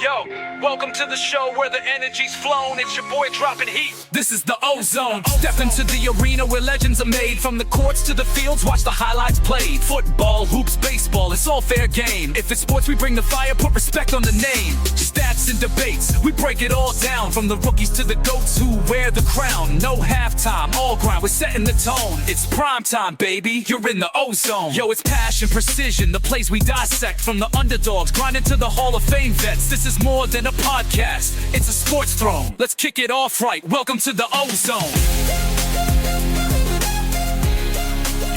Yo, welcome to the show where the energy's flown. It's your boy dropping heat. This is the Ozone. Step into the arena where legends are made. From the courts to the fields, watch the highlights played. Football, hoops, baseball, it's all fair game. If it's sports, we bring the fire, put respect on the name. Stats and debates, we break it all down. From the rookies to the GOATs who wear the crown. No halftime, all grind, we're setting the tone. It's prime time, baby, you're in the Ozone. Yo, it's passion, precision, the plays we dissect. From the underdogs, grinding to the Hall of Fame vets. This is more than a podcast, it's a sports throne. Let's kick it off right, welcome to the Ozone.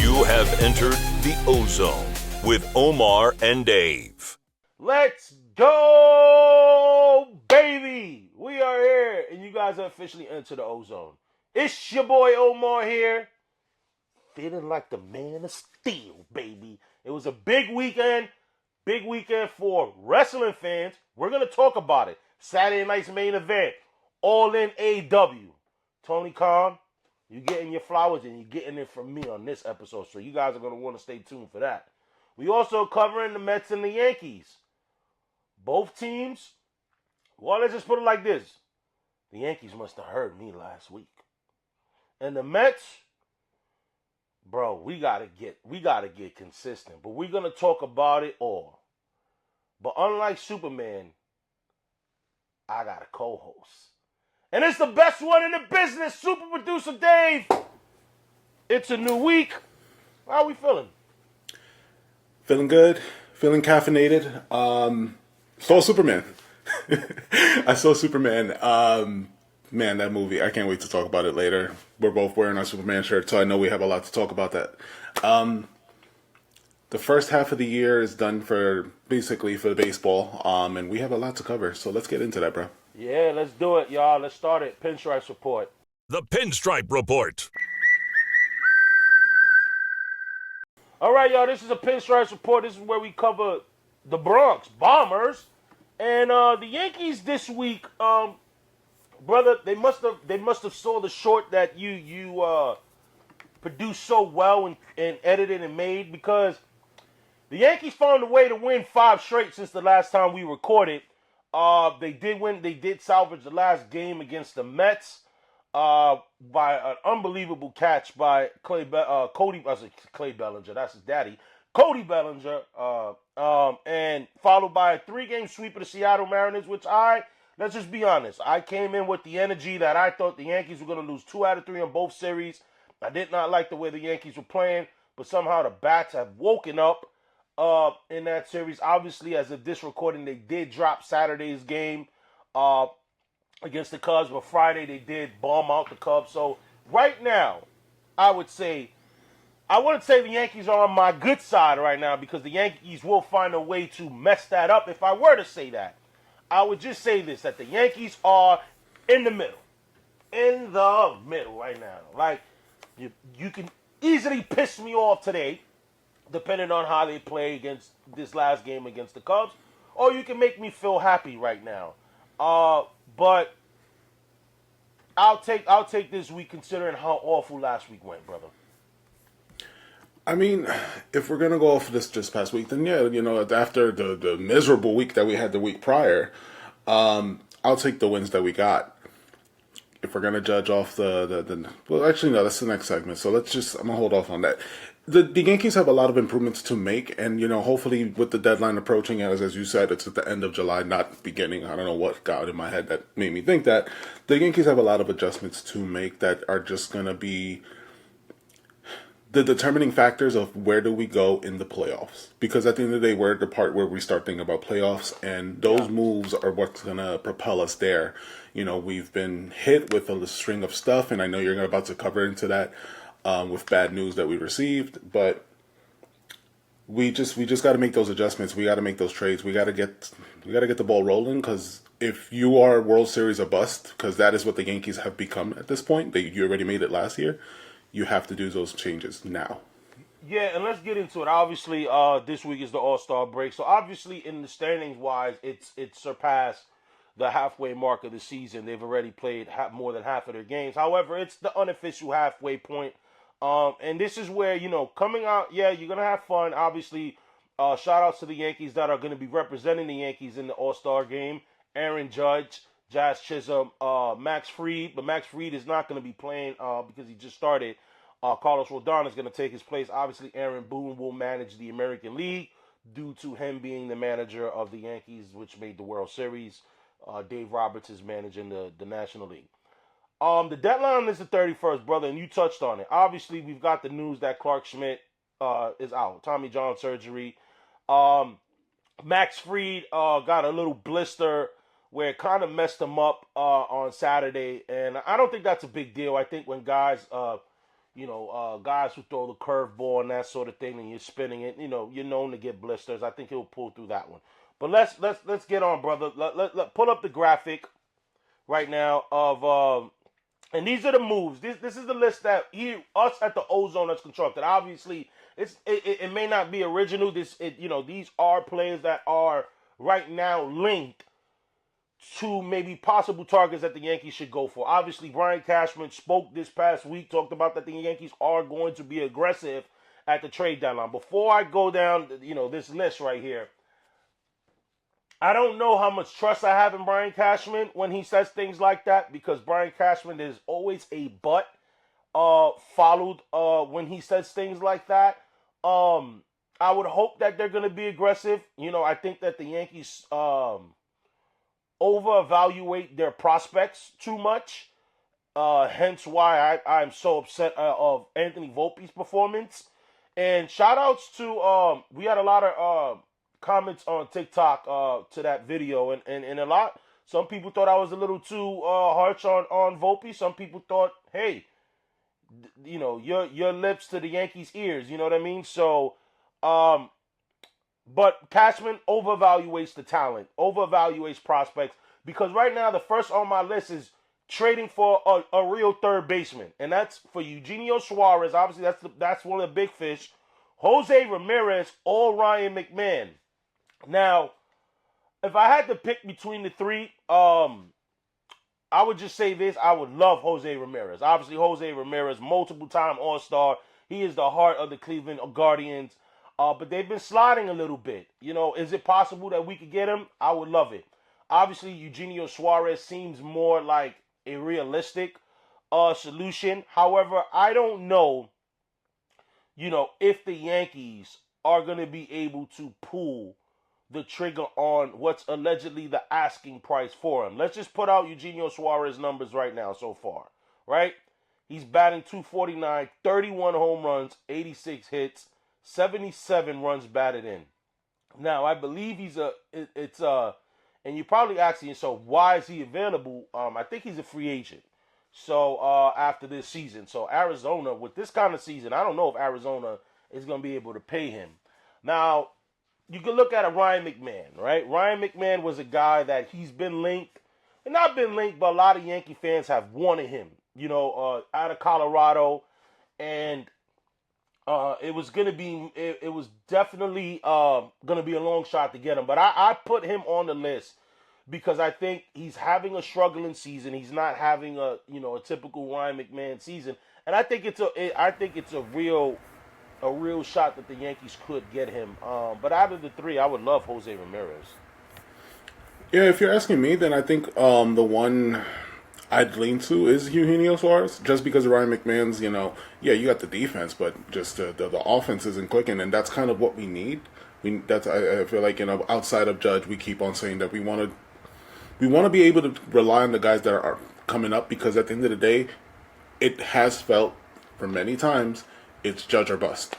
You have entered the Ozone with Omar and Dave. Let's go, baby! We are here, and you guys have officially entered the Ozone. It's your boy Omar here, feeling like the man of steel, baby. It was a big weekend for wrestling fans. We're going to talk about it. Saturday night's main event, All In AW. Tony Khan, you're getting your flowers, and you're getting it from me on this episode, so you guys are going to want to stay tuned for that. We also covering the Mets and the Yankees. Both teams, well, let's just put it like this. The Yankees must have heard me last week. And the Mets, bro, we gotta get consistent. But we're gonna talk about it all. But unlike Superman, I got a co-host. And it's the best one in the business, super producer Dave. It's a new week. How are we feeling? Feeling good. Feeling caffeinated. Saw Superman. I saw Superman. Man, that movie. I can't wait to talk about it later. We're both wearing our Superman shirts, so I know we have a lot to talk about that. The first half of the year is done for baseball, and we have a lot to cover. So let's get into that, bro. Yeah, let's do it, y'all. Let's start it. Pinstripes Report. The Pinstripe Report. All right, y'all. This is a Pinstripes Report. This is where we cover the Bronx Bombers and the Yankees this week. Brother, they must have saw the short that you produced so well and edited and made, because the Yankees found a way to win 5 straight since the last time we recorded. They did win. They did salvage the last game against the Mets by an unbelievable catch by Clay Bellinger. That's his daddy, Cody Bellinger. And followed by a 3-game sweep of the Seattle Mariners, which let's just be honest, I came in with the energy that I thought the Yankees were going to lose 2 out of 3 on both series. I did not like the way the Yankees were playing, but somehow the bats have woken up in that series. Obviously, as of this recording, they did drop Saturday's game against the Cubs, but Friday they did bomb out the Cubs. So right now, I wouldn't say the Yankees are on my good side right now, because the Yankees will find a way to mess that up if I were to say that. I would just say this, that the Yankees are in the middle. In the middle right now. Like, you can easily piss me off today, depending on how they play against this last game against the Cubs, or you can make me feel happy right now. But I'll take this week, considering how awful last week went, brother. I mean, if we're going to go off this just past week, then yeah, after the miserable week that we had the week prior, I'll take the wins that we got. If we're going to judge off well, actually, no, that's the next segment. So I'm going to hold off on that. The Yankees have a lot of improvements to make, and, hopefully with the deadline approaching, as you said, it's at the end of July, not beginning. I don't know what got in my head that made me think that. The Yankees have a lot of adjustments to make that are just going to be the determining factors of where do we go in the playoffs. Because at the end of the day, we're at the part where we start thinking about playoffs, and those moves are what's going to propel us there. We've been hit with a string of stuff, and I know you're about to cover into that with bad news that we received, but we just got to make those adjustments. We got to make those trades. We got to get the ball rolling, because if you are World Series or bust, because that is what the Yankees have become at this point. You already made it last year. You have to do those changes now. Yeah, and let's get into it. Obviously, this week is the All-Star break. So obviously, in the standings-wise, it's surpassed the halfway mark of the season. They've already played more than half of their games. However, it's the unofficial halfway point. And this is where, coming out, yeah, you're going to have fun. Obviously, shout-outs to the Yankees that are going to be representing the Yankees in the All-Star game. Aaron Judge, Jazz Chisholm, Max Fried, but Max Fried is not going to be playing because he just started. Carlos Rodon is going to take his place. Obviously, Aaron Boone will manage the American League due to him being the manager of the Yankees, which made the World Series. Dave Roberts is managing the National League. The deadline is the 31st, brother, and you touched on it. Obviously, we've got the news that Clark Schmidt is out. Tommy John surgery. Max Fried got a little blister where it kind of messed him up on Saturday, and I don't think that's a big deal. I think when guys, guys who throw the curveball and that sort of thing, and you're spinning it, you're known to get blisters. I think he'll pull through that one. But let's get on, brother. Let pull up the graphic right now of and these are the moves. This is the list that us at the Ozone has constructed. Obviously, it may not be original. These are players that are right now linked to maybe possible targets that the Yankees should go for. Obviously, Brian Cashman spoke this past week, talked about that the Yankees are going to be aggressive at the trade deadline. Before I go down, this list right here, I don't know how much trust I have in Brian Cashman when he says things like that, because Brian Cashman is always a but followed when he says things like that. I would hope that they're going to be aggressive. I think that the Yankees over-evaluate their prospects too much. Hence why I'm so upset of Anthony Volpe's performance. And shout-outs to, we had a lot of comments on TikTok to that video, and a lot. Some people thought I was a little too harsh on Volpe. Some people thought, hey, your lips to the Yankees' ears. You know what I mean? So, but Cashman overvaluates the talent, overvaluates prospects, because right now the first on my list is trading for a real third baseman, and that's for Eugenio Suarez. Obviously, that's one of the big fish. Jose Ramirez or Ryan McMahon. Now, if I had to pick between the three, I would just say this. I would love Jose Ramirez. Obviously, Jose Ramirez, multiple-time All-Star. He is the heart of the Cleveland Guardians. But they've been sliding a little bit. Is it possible that we could get him? I would love it. Obviously, Eugenio Suarez seems more like a realistic solution. However, I don't know, if the Yankees are going to be able to pull the trigger on what's allegedly the asking price for him. Let's just put out Eugenio Suarez numbers right now so far, right? He's batting .249, 31 home runs, 86 hits, 77 runs batted in. Now, I believe and you're probably asking yourself, why is he available? I think he's a free agent. So, after this season. So, Arizona, with this kind of season, I don't know if Arizona is going to be able to pay him. Now, you can look at a Ryan McMahon, right? Ryan McMahon was a guy that he's been linked, and not been linked, but a lot of Yankee fans have wanted him, out of Colorado, and it was definitely gonna be a long shot to get him. But I put him on the list because I think he's having a struggling season. He's not having a typical Ryan McMahon season, and I think it's a real shot that the Yankees could get him. But out of the three, I would love Jose Ramirez. Yeah, if you're asking me, then I think the one I'd lean to is Eugenio Suarez, just because of Ryan McMahon's, you got the defense, but just the offense isn't clicking, and that's kind of what we need. I feel like, outside of Judge, we keep on saying that we want to be able to rely on the guys that are coming up, because at the end of the day, it has felt for many times it's Judge or bust.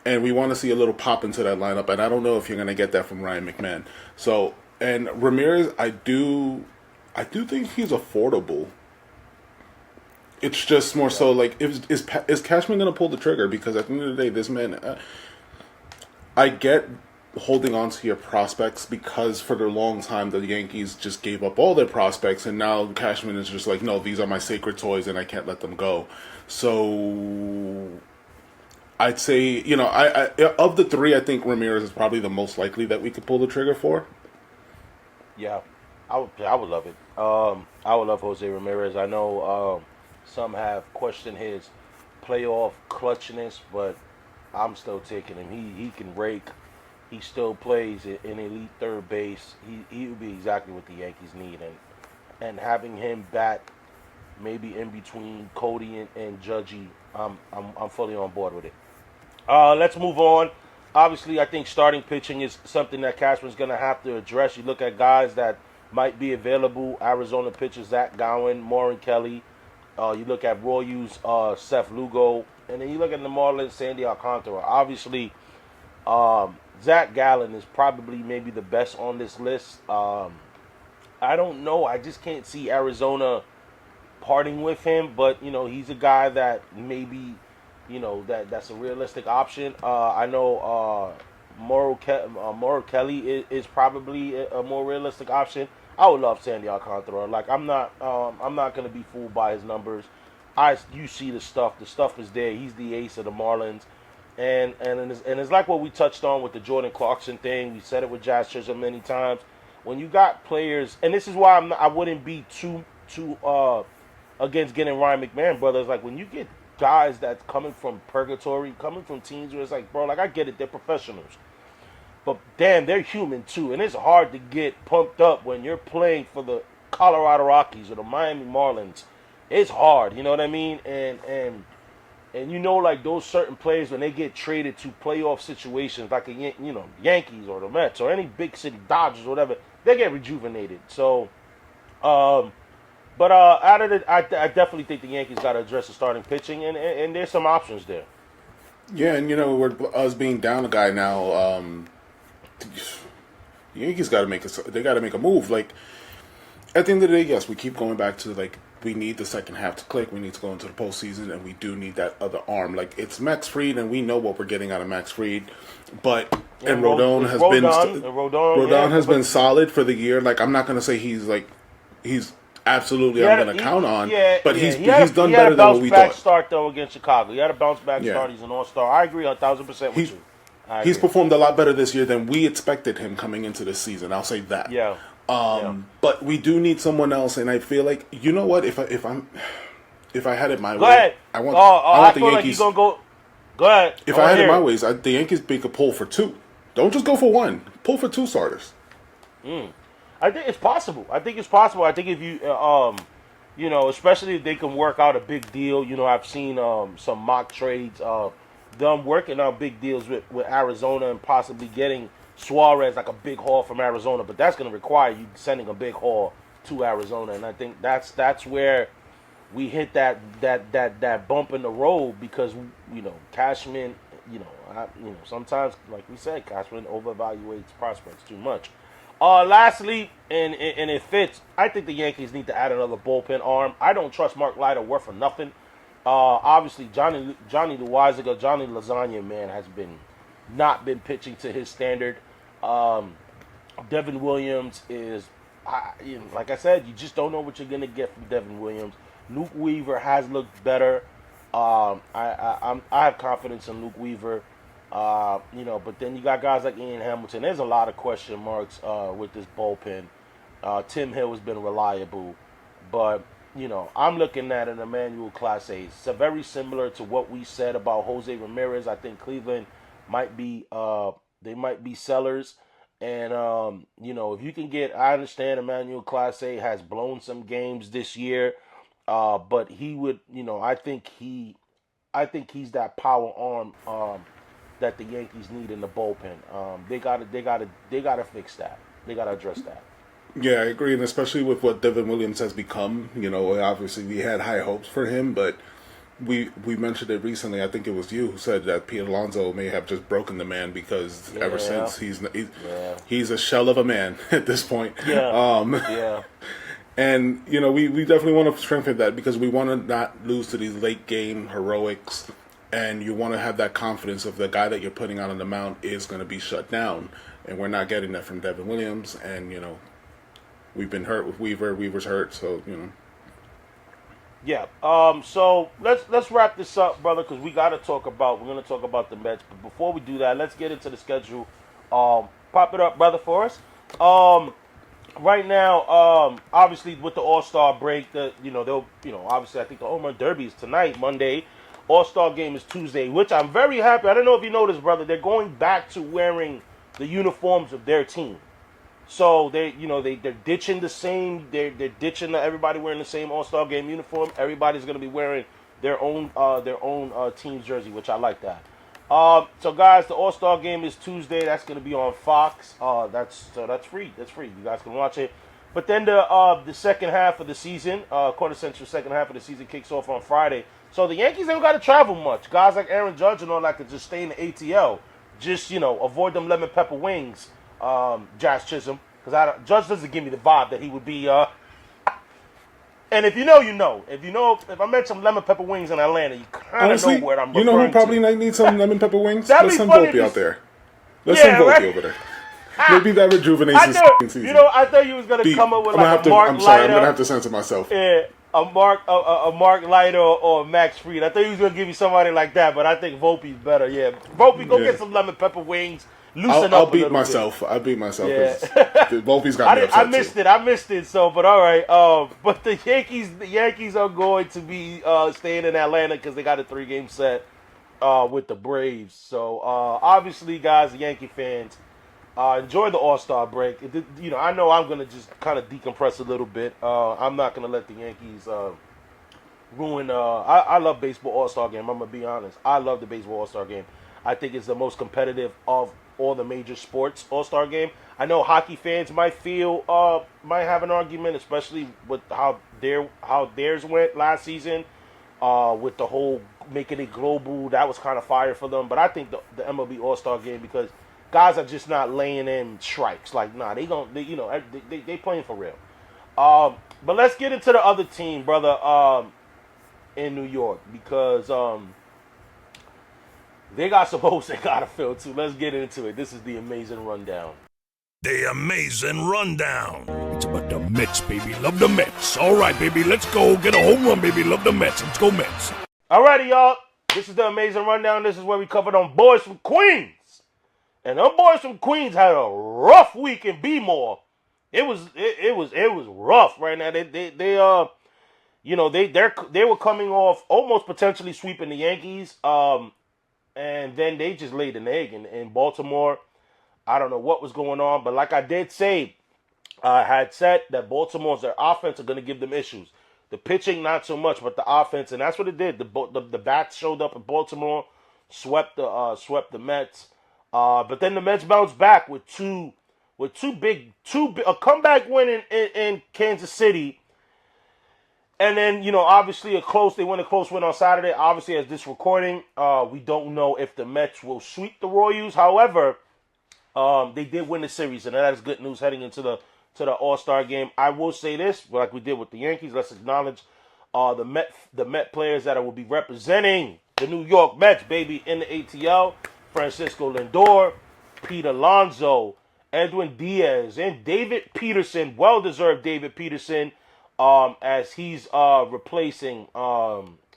And we want to see a little pop into that lineup, and I don't know if you're going to get that from Ryan McMahon. So, and Ramirez, I do think he's affordable. It's just more so like, is Cashman going to pull the trigger? Because at the end of the day, this man, I get holding on to your prospects, because for the long time the Yankees just gave up all their prospects, and now Cashman is just like, no, these are my sacred toys and I can't let them go. So I'd say, I of the three, I think Ramirez is probably the most likely that we could pull the trigger for. Yeah, I would love it. I would love Jose Ramirez. I know some have questioned his playoff clutchness, but I'm still taking him. He can rake. he still plays in elite third base. He would be exactly what the Yankees need, and having him bat maybe in between Cody and Judgy, I'm fully on board with it. Let's move on. Obviously, I think starting pitching is something that Cashman's going to have to address. You look at guys that might be available. Arizona pitchers, Zach Gowen, Morin Kelly. You look at Royals, Seth Lugo. And then you look at the Marlins, Sandy Alcantara. Obviously, Zach Gallen is probably maybe the best on this list. I don't know. I just can't see Arizona parting with him. But, he's a guy that maybe, that's a realistic option. I know Morrow Kelly is probably a more realistic option. I would love Sandy Alcantara. Like, I'm not going to be fooled by his numbers. You see the stuff. The stuff is there. He's the ace of the Marlins. And it's like what we touched on with the Jordan Clarkson thing. We said it with Jazz Chisholm many times. When you got players, and this is why I wouldn't be too against getting Ryan McMahon brothers. Like, when you get guys that's coming from purgatory, coming from teams where it's like, bro, like, I get it, they're professionals. But damn, they're human too. And it's hard to get pumped up when you're playing for the Colorado Rockies or the Miami Marlins. It's hard, you know what I mean? And like those certain players, when they get traded to playoff situations like Yankees or the Mets or any big city, Dodgers or whatever, they get rejuvenated. So, but out of it, I definitely think the Yankees got to address the starting pitching, and there's some options there. Yeah, and we're us being down a guy now. The Yankees got to make a move. Like, at the end of the day, yes, we keep going back to, like, we need the second half to click. We need to go into the postseason, and we do need that other arm. Like, it's Max Fried, and we know what we're getting out of Max Fried. But and Rodon has been solid for the year. Like, I'm not going to say he's absolutely I'm going to count on. But he's done better than what we thought. He had a bounce back start though against Chicago. He had a bounce back start. He's an all-star. I agree 1,000% with you. He's performed a lot better this year than we expected him coming into this season. I'll say that. Yeah. But we do need someone else, and I feel like, you know what? If I had it my way, ahead. I want the Yankees. Like go ahead. If I had it my ways, the Yankees make a pull for two. Don't just go for one. Pull for two starters. I think it's possible. I think if you, especially if they can work out a big deal. I've seen some mock trades. Them working out big deals with Arizona and possibly getting Suarez like a big haul from Arizona, but that's going to require you sending a big haul to Arizona, and I think that's where we hit that bump in the road because Cashman, sometimes, like we said, Cashman overvaluates prospects too much. Lastly, and it fits, I think the Yankees need to add another bullpen arm. I don't trust Mark Leiter worth for nothing. Obviously, Johnny Loizaga, Johnny Lasagna, man, has not been pitching to his standard. Devin Williams is, like I said, you just don't know what you're gonna get from Devin Williams. Luke Weaver has looked better. I have confidence in Luke Weaver. But then you got guys like Ian Hamilton. There's a lot of question marks with this bullpen. Tim Hill has been reliable, but I'm looking at an Emmanuel Clase. It's very similar to what we said about Jose Ramirez. I think Cleveland might be sellers, and if you can get, I understand Emmanuel Clase has blown some games this year, but he would, I think he's that power arm that the Yankees need in the bullpen. They gotta fix that. They gotta address that. Yeah, I agree, and especially with what Devin Williams has become. Obviously we had high hopes for him, but we mentioned it recently. I think it was you who said that Pete Alonso may have just broken the man because ever since he's a shell of a man at this point. Yeah. And we definitely want to strengthen that because we want to not lose to these late game heroics, and you want to have that confidence of the guy that you're putting out on the mound is going to be shut down, and we're not getting that from Devin Williams, and we've been hurt with Weaver. Weaver's hurt, so Yeah. So let's wrap this up, brother, because we're gonna talk about the Mets. But before we do that, let's get into the schedule. Pop it up, brother, for us. Right now, obviously with the All-Star break, obviously I think the Home Run Derby is tonight, Monday. All-Star game is Tuesday, which I'm very happy. I don't know if you noticed, brother. They're going back to wearing the uniforms of their team. So they're ditching the same. They're ditching everybody wearing the same All-Star Game uniform. Everybody's going to be wearing their own team's jersey, which I like that. So guys, the All-Star Game is Tuesday. That's going to be on Fox. That's free. That's free. You guys can watch it. But then the second half of the season, quintessential second half of the season, kicks off on Friday. So the Yankees ain't got to travel much. Guys like Aaron Judge and all that could just stay in the ATL. Just avoid them lemon pepper wings. Josh Chisholm, because Judge doesn't give me the vibe that he would be. And if you know, you know. If I mention lemon pepper wings in Atlanta, you kind of know where I'm referring to. You know who probably needs some lemon pepper wings? That'd Let's be send funny Volpe out there. Let's send Volpe over there. Maybe that rejuvenates his season. I thought you was gonna come up with a Mark Lighter. I'm sorry, I'm gonna have to censor myself. Yeah, a Mark Lighter or Max Fried. I thought he was gonna give you somebody like that, but I think Volpe's better. Yeah, Volpe, go get some lemon pepper wings. I'll beat myself. I'll beat myself. Yeah. Volpe's got me upset. I missed it. So, but all right. But the Yankees are going to be staying in Atlanta because they got a 3-game set with the Braves. So, obviously, guys, the Yankee fans, enjoy the All-Star break. I know I'm gonna just kind of decompress a little bit. I'm not gonna let the Yankees ruin. I love baseball All-Star game. I'm gonna be honest. I love the baseball All-Star game. I think it's the most competitive of all the major sports All-Star game. I know hockey fans might have an argument, especially with how theirs went last season, with the whole making it global. That was kind of fire for them. But I think the MLB All-Star game, because guys are just not laying in strikes. Like, nah, they playing for real. But let's get into the other team, brother, in New York, because they got some hopes they got to fill, too. Let's get into it. This is the Amazing Rundown. The Amazing Rundown. It's about the Mets, baby. Love the Mets. All right, baby. Let's go. Get a home run, baby. Love the Mets. Let's go, Mets. All righty, y'all. This is the Amazing Rundown. This is where we cover them boys from Queens. And them boys from Queens had a rough week in B-More. It was rough right now. They were coming off almost potentially sweeping the Yankees. And then they just laid an egg in Baltimore. I don't know what was going on, but like I did say, I had said that their offense are going to give them issues. The pitching, not so much, but the offense, and that's what it did. The bats showed up in Baltimore, swept the Mets. But then the Mets bounced back with a comeback win in Kansas City. And then, obviously they win a close win on Saturday. Obviously, as this recording, we don't know if the Mets will sweep the Royals. However, they did win the series, and that is good news heading into the All-Star game. I will say this, like we did with the Yankees, let's acknowledge the Met players that will be representing the New York Mets, baby, in the ATL. Francisco Lindor, Pete Alonso, Edwin Diaz, and David Peterson, well-deserved David Peterson, as he's replacing,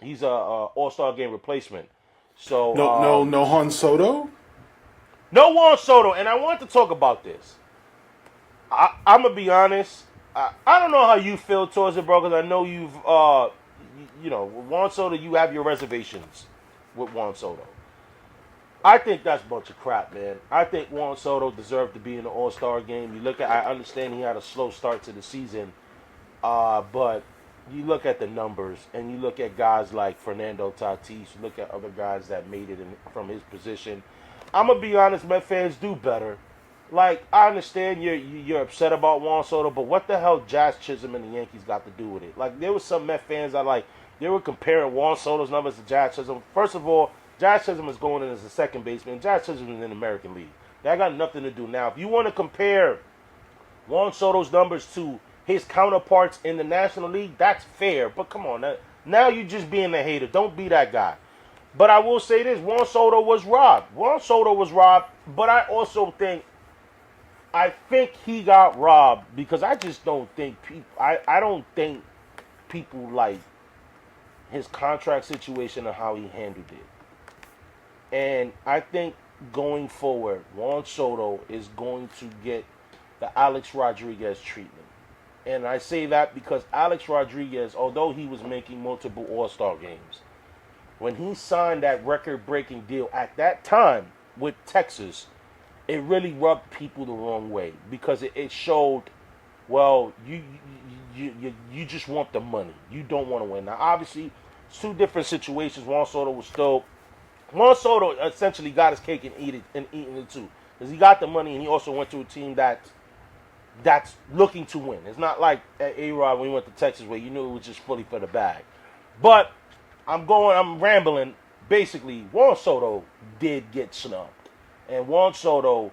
he's a All-Star game replacement. So no Juan Soto? No Juan Soto, and I want to talk about this. I'm gonna be honest. I don't know how you feel towards it, bro, because I know you've, with Juan Soto, you have your reservations with Juan Soto. I think that's a bunch of crap, man. I think Juan Soto deserved to be in the All-Star game. I understand he had a slow start to the season, but you look at the numbers, and you look at guys like Fernando Tatis, you look at other guys that made it from his position. I'm going to be honest, Met fans do better. Like, I understand you're upset about Juan Soto, but what the hell Josh Chisholm and the Yankees got to do with it? Like, there was some Met fans that, they were comparing Juan Soto's numbers to Josh Chisholm. First of all, Josh Chisholm is going in as a second baseman. Josh Chisholm is in the American League. That got nothing to do. Now, if you want to compare Juan Soto's numbers to his counterparts in the National League, that's fair. But come on, now you're just being a hater. Don't be that guy. But I will say this, Juan Soto was robbed. But I also think he got robbed because I just don't think I don't think people like his contract situation and how he handled it. And I think going forward, Juan Soto is going to get the Alex Rodriguez treatment. And I say that because Alex Rodriguez, although he was making multiple All-Star games, when he signed that record-breaking deal at that time with Texas, it really rubbed people the wrong way because it showed, well, you just want the money. You don't want to win. Now, obviously, it's two different situations. Juan Soto essentially got his cake and eating it too, because he got the money and he also went to a team that's looking to win. It's not like at A-Rod when he went to Texas where you knew it was just fully for the bag. But I'm rambling. Basically, Juan Soto did get snubbed. And Juan Soto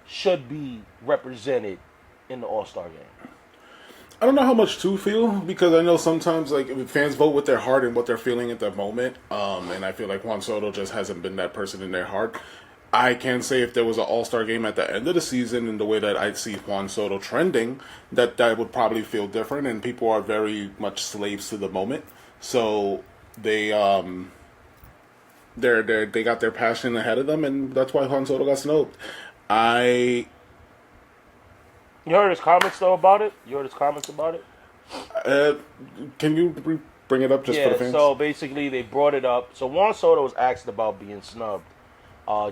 should be represented in the All-Star game. I don't know how much to feel, because I know sometimes like fans vote with their heart and what they're feeling at that moment. And I feel like Juan Soto just hasn't been that person in their heart. I can say if there was an All-Star game at the end of the season in the way that I see Juan Soto trending, that would probably feel different, and people are very much slaves to the moment. So they got their passion ahead of them, and that's why Juan Soto got snubbed. You heard his comments though about it? Can you bring it up just for the fans? So basically they brought it up. So Juan Soto was asked about being snubbed.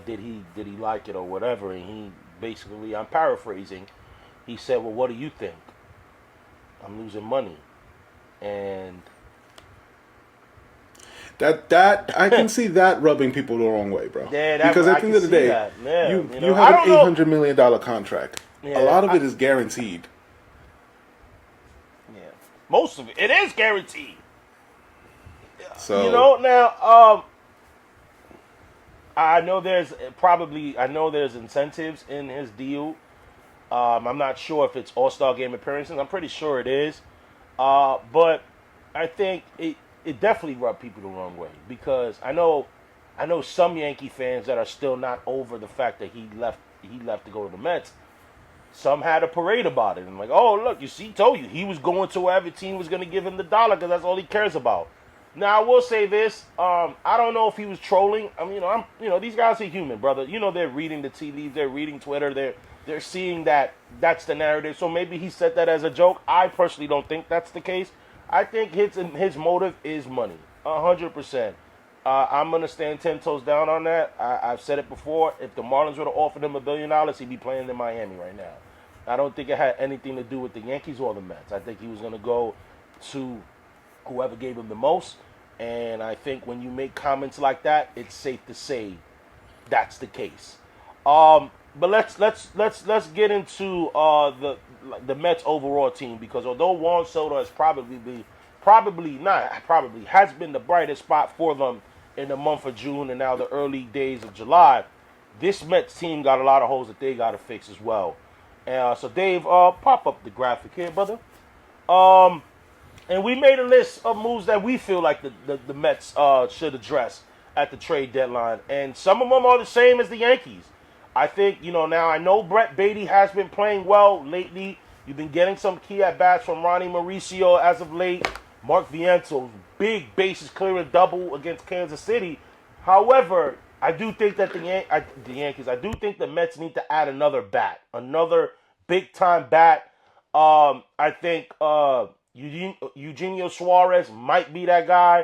Did he like it or whatever? And he basically, I'm paraphrasing, he said, well, what do you think? I'm losing money. And that I can see that rubbing people the wrong way, bro. Yeah, because at the end of the day, you have an $800 million contract. Yeah, a lot of it is guaranteed. Yeah, most of it is guaranteed. So now, I know there's incentives in his deal. I'm not sure if it's All-Star game appearances. I'm pretty sure it is. But I think it definitely rubbed people the wrong way, because I know some Yankee fans that are still not over the fact that he left to go to the Mets. Some had a parade about it and like, oh look, you see, told you he was going to wherever team was going to give him the dollar because that's all he cares about. Now I will say this, I don't know if he was trolling. I mean, these guys are human, brother. They're reading the tea leaves, they're reading Twitter, they're seeing that's the narrative. So maybe he said that as a joke. I personally don't think that's the case. I think his motive is money, 100%. I'm gonna stand 10 toes down on that. I've said it before. If the Marlins would have offered him $1 billion, he'd be playing in Miami right now. I don't think it had anything to do with the Yankees or the Mets. I think he was gonna go to whoever gave him the most. And I think when you make comments like that, it's safe to say that's the case. But let's get into the Mets overall team, because although Juan Soto has probably has been the brightest spot for them in the month of June and now the early days of July, this Mets team got a lot of holes that they got to fix as well. So Dave, pop up the graphic here, brother. And we made a list of moves that we feel like the Mets should address at the trade deadline. And some of them are the same as the Yankees. I think, now I know Brett Beatty has been playing well lately. You've been getting some key at-bats from Ronnie Mauricio as of late. Mark Viento's big bases clearing double against Kansas City. However, I do think that the Yankees, I do think the Mets need to add another bat, another big-time bat. I think Eugenio Suarez might be that guy.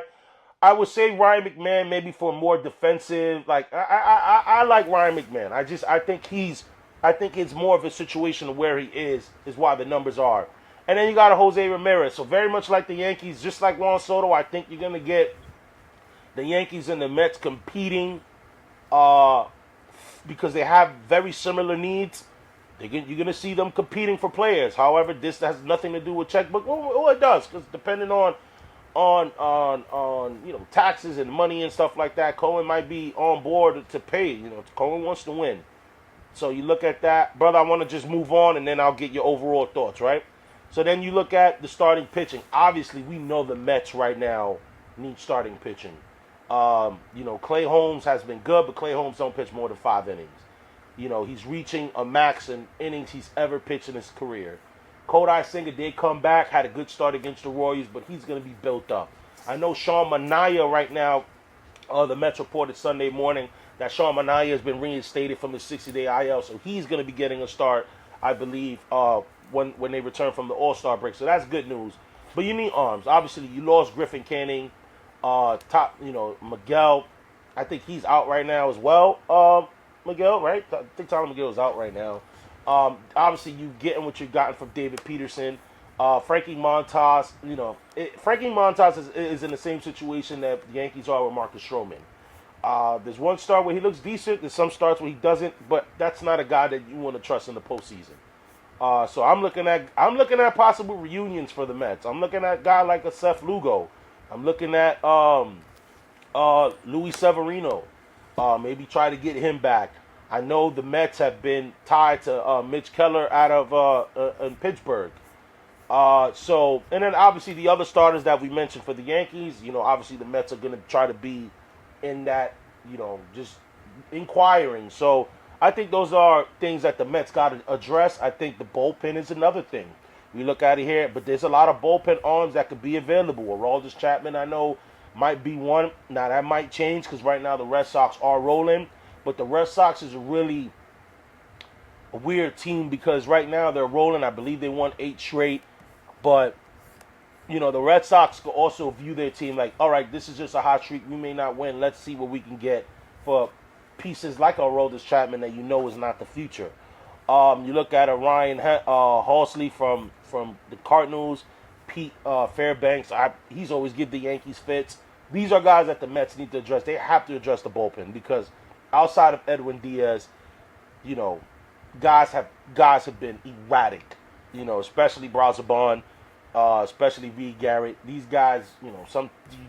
I would say Ryan McMahon maybe for more defensive. Like I like Ryan McMahon. I think it's more of a situation of where he is why the numbers are. And then you got a Jose Ramirez. So very much like the Yankees, just like Juan Soto, I think you're gonna get the Yankees and the Mets competing because they have very similar needs. You're going to see them competing for players. However, this has nothing to do with checkbook. Well, it does, because depending on taxes and money and stuff like that, Cohen might be on board to pay. Cohen wants to win. So you look at that. Brother, I want to just move on, and then I'll get your overall thoughts, right? So then you look at the starting pitching. Obviously, we know the Mets right now need starting pitching. Clay Holmes has been good, but Clay Holmes don't pitch more than 5 innings. He's reaching a max in innings he's ever pitched in his career. Kodai Senga did come back, had a good start against the Royals, but he's going to be built up. I know Sean Manaea right now, the Mets reported Sunday morning that Sean Manaea has been reinstated from the 60-day IL, so he's going to be getting a start, I believe, when they return from the All-Star break. So that's good news. But you need arms. Obviously, you lost Griffin Canning, Miguel. I think he's out right now as well. Miguel, right? I think Tyler Miguel is out right now. Obviously, you getting what you've gotten from David Peterson. Frankie Montas, Frankie Montas is in the same situation that the Yankees are with Marcus Stroman. There's one start where he looks decent. There's some starts where he doesn't, but that's not a guy that you want to trust in the postseason. So I'm looking at possible reunions for the Mets. I'm looking at a guy like a Seth Lugo. I'm looking at Luis Severino. Maybe try to get him back. I know the Mets have been tied to Mitch Keller out of in Pittsburgh. And then obviously the other starters that we mentioned for the Yankees, obviously the Mets are going to try to be in that, just inquiring. So I think those are things that the Mets got to address. I think the bullpen is another thing. We look at it here, but there's a lot of bullpen arms that could be available. Aroldis Chapman, I know, might be one. Now, that might change because right now the Red Sox are rolling. But the Red Sox is a really weird team because right now they're rolling. I believe they won 8 straight. But, the Red Sox could also view their team like, all right, this is just a hot streak. We may not win. Let's see what we can get for pieces like Aroldis Chapman that is not the future. You look at a Ryan Halsley from the Cardinals, Pete Fairbanks. He's always give the Yankees fits. These are guys that the Mets need to address. They have to address the bullpen because outside of Edwin Diaz, guys have been erratic. Especially Brazoban, especially Reed Garrett. These guys, you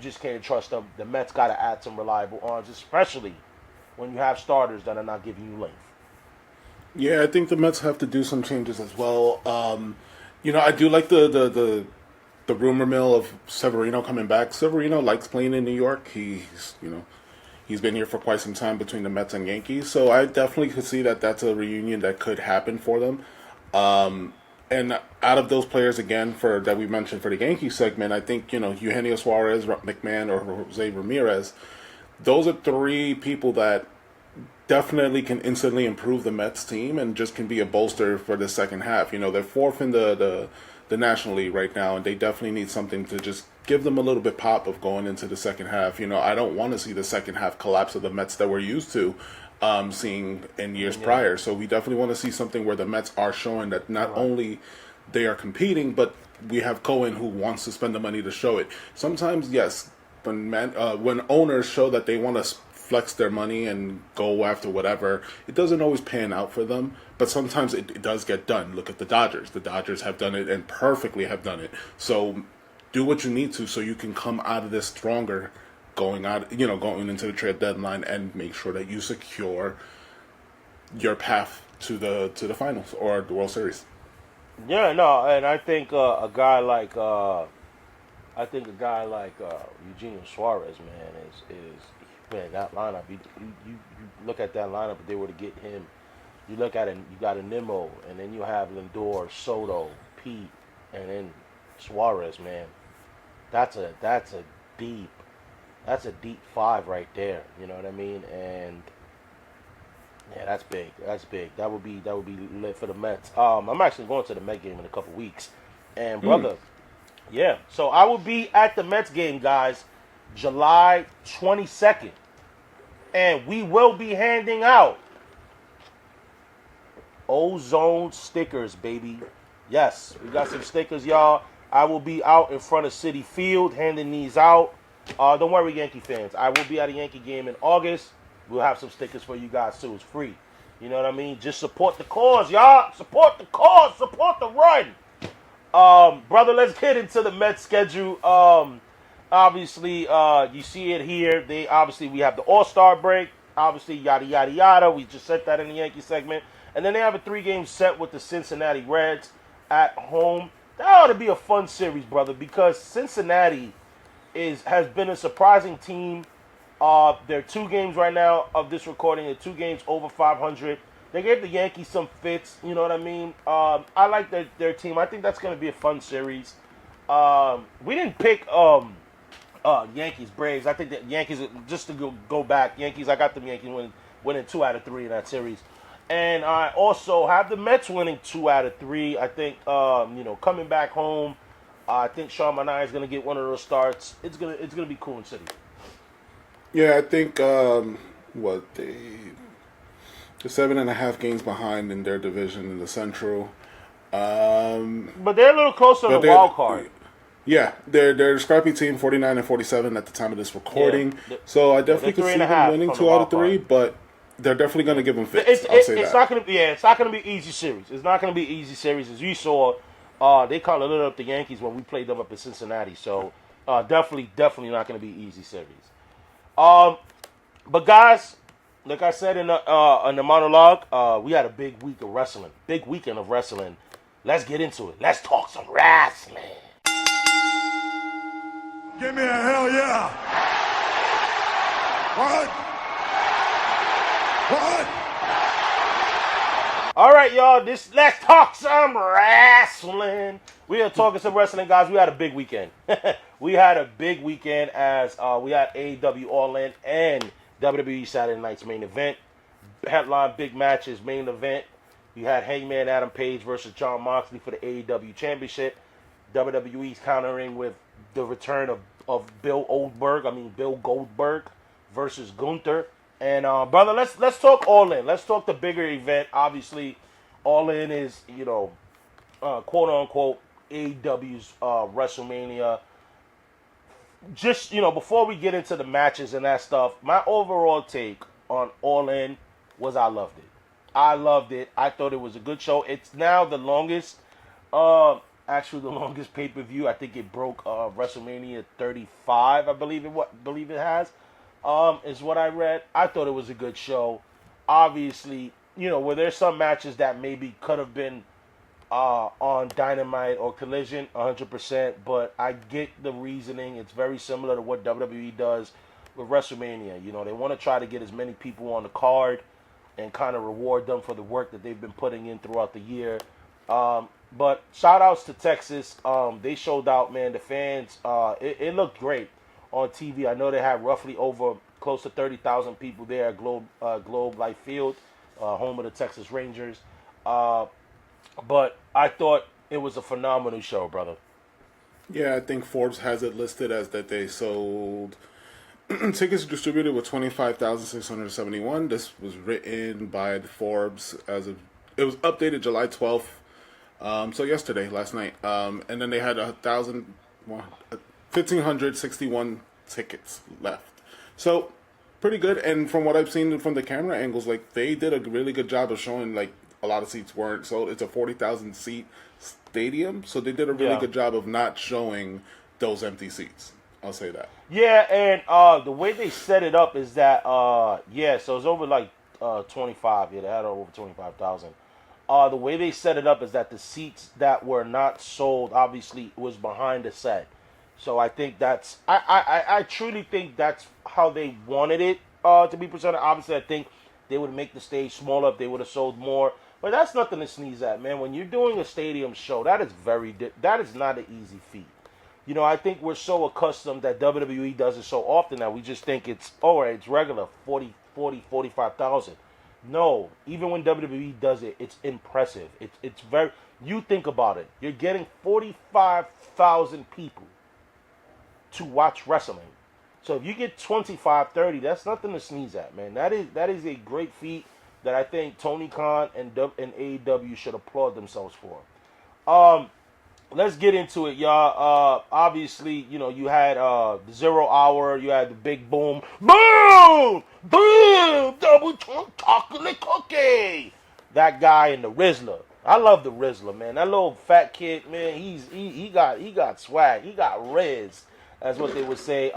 just can't trust them. The Mets got to add some reliable arms, especially when you have starters that are not giving you length. Yeah, I think the Mets have to do some changes as well. I do like the rumor mill of Severino coming back. Severino likes playing in New York. He's been here for quite some time between the Mets and Yankees, so I definitely could see that that's a reunion that could happen for them. And out of those players again that we mentioned for the Yankees segment, I think Eugenio Suarez, McMahon, or Jose Ramirez. Those are 3 people that definitely can instantly improve the Mets team and just can be a bolster for the second half. They're 4th in the National League right now, and they definitely need something to just give them a little bit pop of going into the second half. I don't want to see the second half collapse of the Mets that we're used to seeing in years prior. So we definitely want to see something where the Mets are showing that not only they are competing, but we have Cohen who wants to spend the money to show it. Sometimes, yes, when owners show that they want to flex their money and go after whatever, it doesn't always pan out for them, but sometimes it does get done. Look at the Dodgers. The Dodgers have done it and perfectly have done it. So do what you need to so you can come out of this stronger going into the trade deadline and make sure that you secure your path to the finals or the World Series. Yeah, no, and I think a guy like Eugenio Suarez, man, is that lineup. You look at that lineup. If they were to get him, you look at it. You got a Nimmo, and then you have Lindor, Soto, Pete, and then Suarez. Man, that's a deep 5 right there. You know what I mean? And yeah, that's big. That's big. That would be lit for the Mets. I'm actually going to the Met game in a couple weeks, and brother, yeah. So I will be at the Mets game, guys, July 22nd, and we will be handing out Ozone stickers, baby. Yes, we got some stickers, y'all. I will be out in front of Citi Field handing these out. Don't worry, Yankee fans. I will be at a Yankee game in August. We'll have some stickers for you guys, too. It's free. You know what I mean? Just support the cause, y'all. Support the cause. Support the run. Brother, let's get into the Mets schedule. Obviously, you see it here. We have the All-Star break. Obviously, yada, yada, yada. We just said that in the Yankee segment. And then they have a 3-game set with the Cincinnati Reds at home. That ought to be a fun series, brother, because Cincinnati has been a surprising team. They're 2 games right now of this recording. They're 2 games over 500. They gave the Yankees some fits. You know what I mean? I like their team. I think that's going to be a fun series. We didn't pick Yankees Braves. I think that Yankees, just to go back, Yankees. I got the Yankees winning 2 out of 3 in that series. And I also have the Mets winning 2 out of 3. I think, coming back home, I think Sean Manaea is going to get one of those starts. It's gonna be cool in City. Yeah, I think They're 7.5 games behind in their division in the Central. But they're a little closer to the wild card. Yeah, they're a scrappy team, 49 and 47 at the time of this recording. Yeah. So I definitely could see them winning 2 out of 3, but they're definitely going to give them fits. I'll say that. It's not going to be easy series. It's not going to be easy series. As you saw, they kind of lit up the Yankees when we played them up in Cincinnati. So definitely not going to be easy series. But guys, like I said in the monologue, we had a big week of wrestling. Big weekend of wrestling. Let's get into it. Let's talk some wrestling. Give me a hell yeah. What? All right, y'all. Let's talk some wrestling. We are talking some wrestling, guys. We had a big weekend. We had a big weekend as we had AEW All-In and WWE Saturday Night's main event. Headline big matches, main event. You had Hangman Adam Page versus Jon Moxley for the AEW Championship. WWE's countering with the return of Bill Goldberg versus Gunther. And brother, let's talk All In. Let's talk the bigger event. Obviously, All In is quote unquote AEW's WrestleMania. Just before we get into the matches and that stuff, my overall take on All In was I loved it. I thought it was a good show. It's now the longest. Actually, the longest pay-per-view. I think it broke WrestleMania 35. I believe it has. Is what I read. I thought it was a good show. Obviously, where there's some matches that maybe could have been on Dynamite or Collision, 100%. But I get the reasoning. It's very similar to what WWE does with WrestleMania. They want to try to get as many people on the card and kind of reward them for the work that they've been putting in throughout the year. But shout outs to Texas. They showed out, man. The fans, it looked great on TV. I know they had roughly over close to 30,000 people there at Globe Life Field, home of the Texas Rangers. But I thought it was a phenomenal show, brother. Yeah, I think Forbes has it listed as that they sold tickets distributed with 25,671. This was written by Forbes it was updated July 12th. So yesterday, last night, and then they had 1,561 tickets left. So pretty good. And from what I've seen from the camera angles, they did a really good job of showing a lot of seats weren't sold. It's a 40,000 seat stadium, so they did a really good job of not showing those empty seats. I'll say that. Yeah, and the way they set it up is that so it's over 25. Yeah, they had over 25,000. The way they set it up is that the seats that were not sold obviously was behind the set. So I think I truly think that's how they wanted it to be presented. Obviously, I think they would make the stage smaller if they would have sold more. But that's nothing to sneeze at, man. When you're doing a stadium show, that is not an easy feat. I think we're so accustomed that WWE does it so often that we just think it's regular 45,000. No, even when WWE does it, it's impressive. It's very. You think about it. You're getting 45,000 people to watch wrestling. So if you get 25, 30, that's nothing to sneeze at, man. That is a great feat that I think Tony Khan and AEW should applaud themselves for. Let's get into it, y'all. Obviously, you had the 0 Hour, you had the Big Boom, boom, double chocolate cookie. That guy and the Rizzler. I love the Rizzler, man. That little fat kid, man. He got swag. He got Riz, that's what they would say.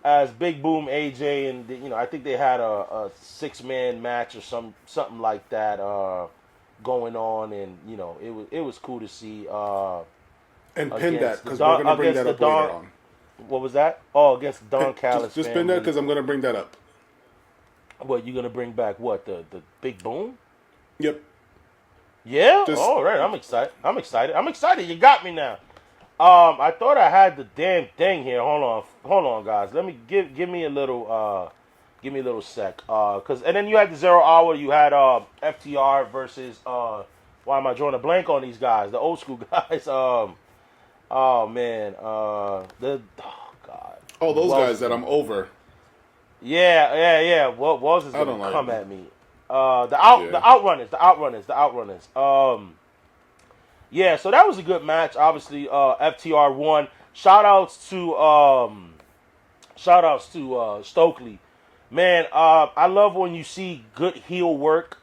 As Big Boom, AJ, and I think they had a 6-man match or something like that. Going on, and it was cool to see. And pin that because we're gonna bring that up later on. What was that? Oh, against Don Callis. Just pin that because I'm gonna bring that up. What you gonna bring back? What the Big Boom? Yep. Yeah. All right. I'm excited. You got me now. I thought I had the damn thing here. Hold on, guys. Let me give me a little. Give me a little sec. And then you had the 0 Hour. You had FTR versus why am I drawing a blank on these guys? The old school guys. God. Those guys that I'm over. Yeah. What was is gonna come at me? The Outrunners. Yeah, so that was a good match. Obviously, FTR won. Shout outs to Stokely. Man, I love when you see good heel work.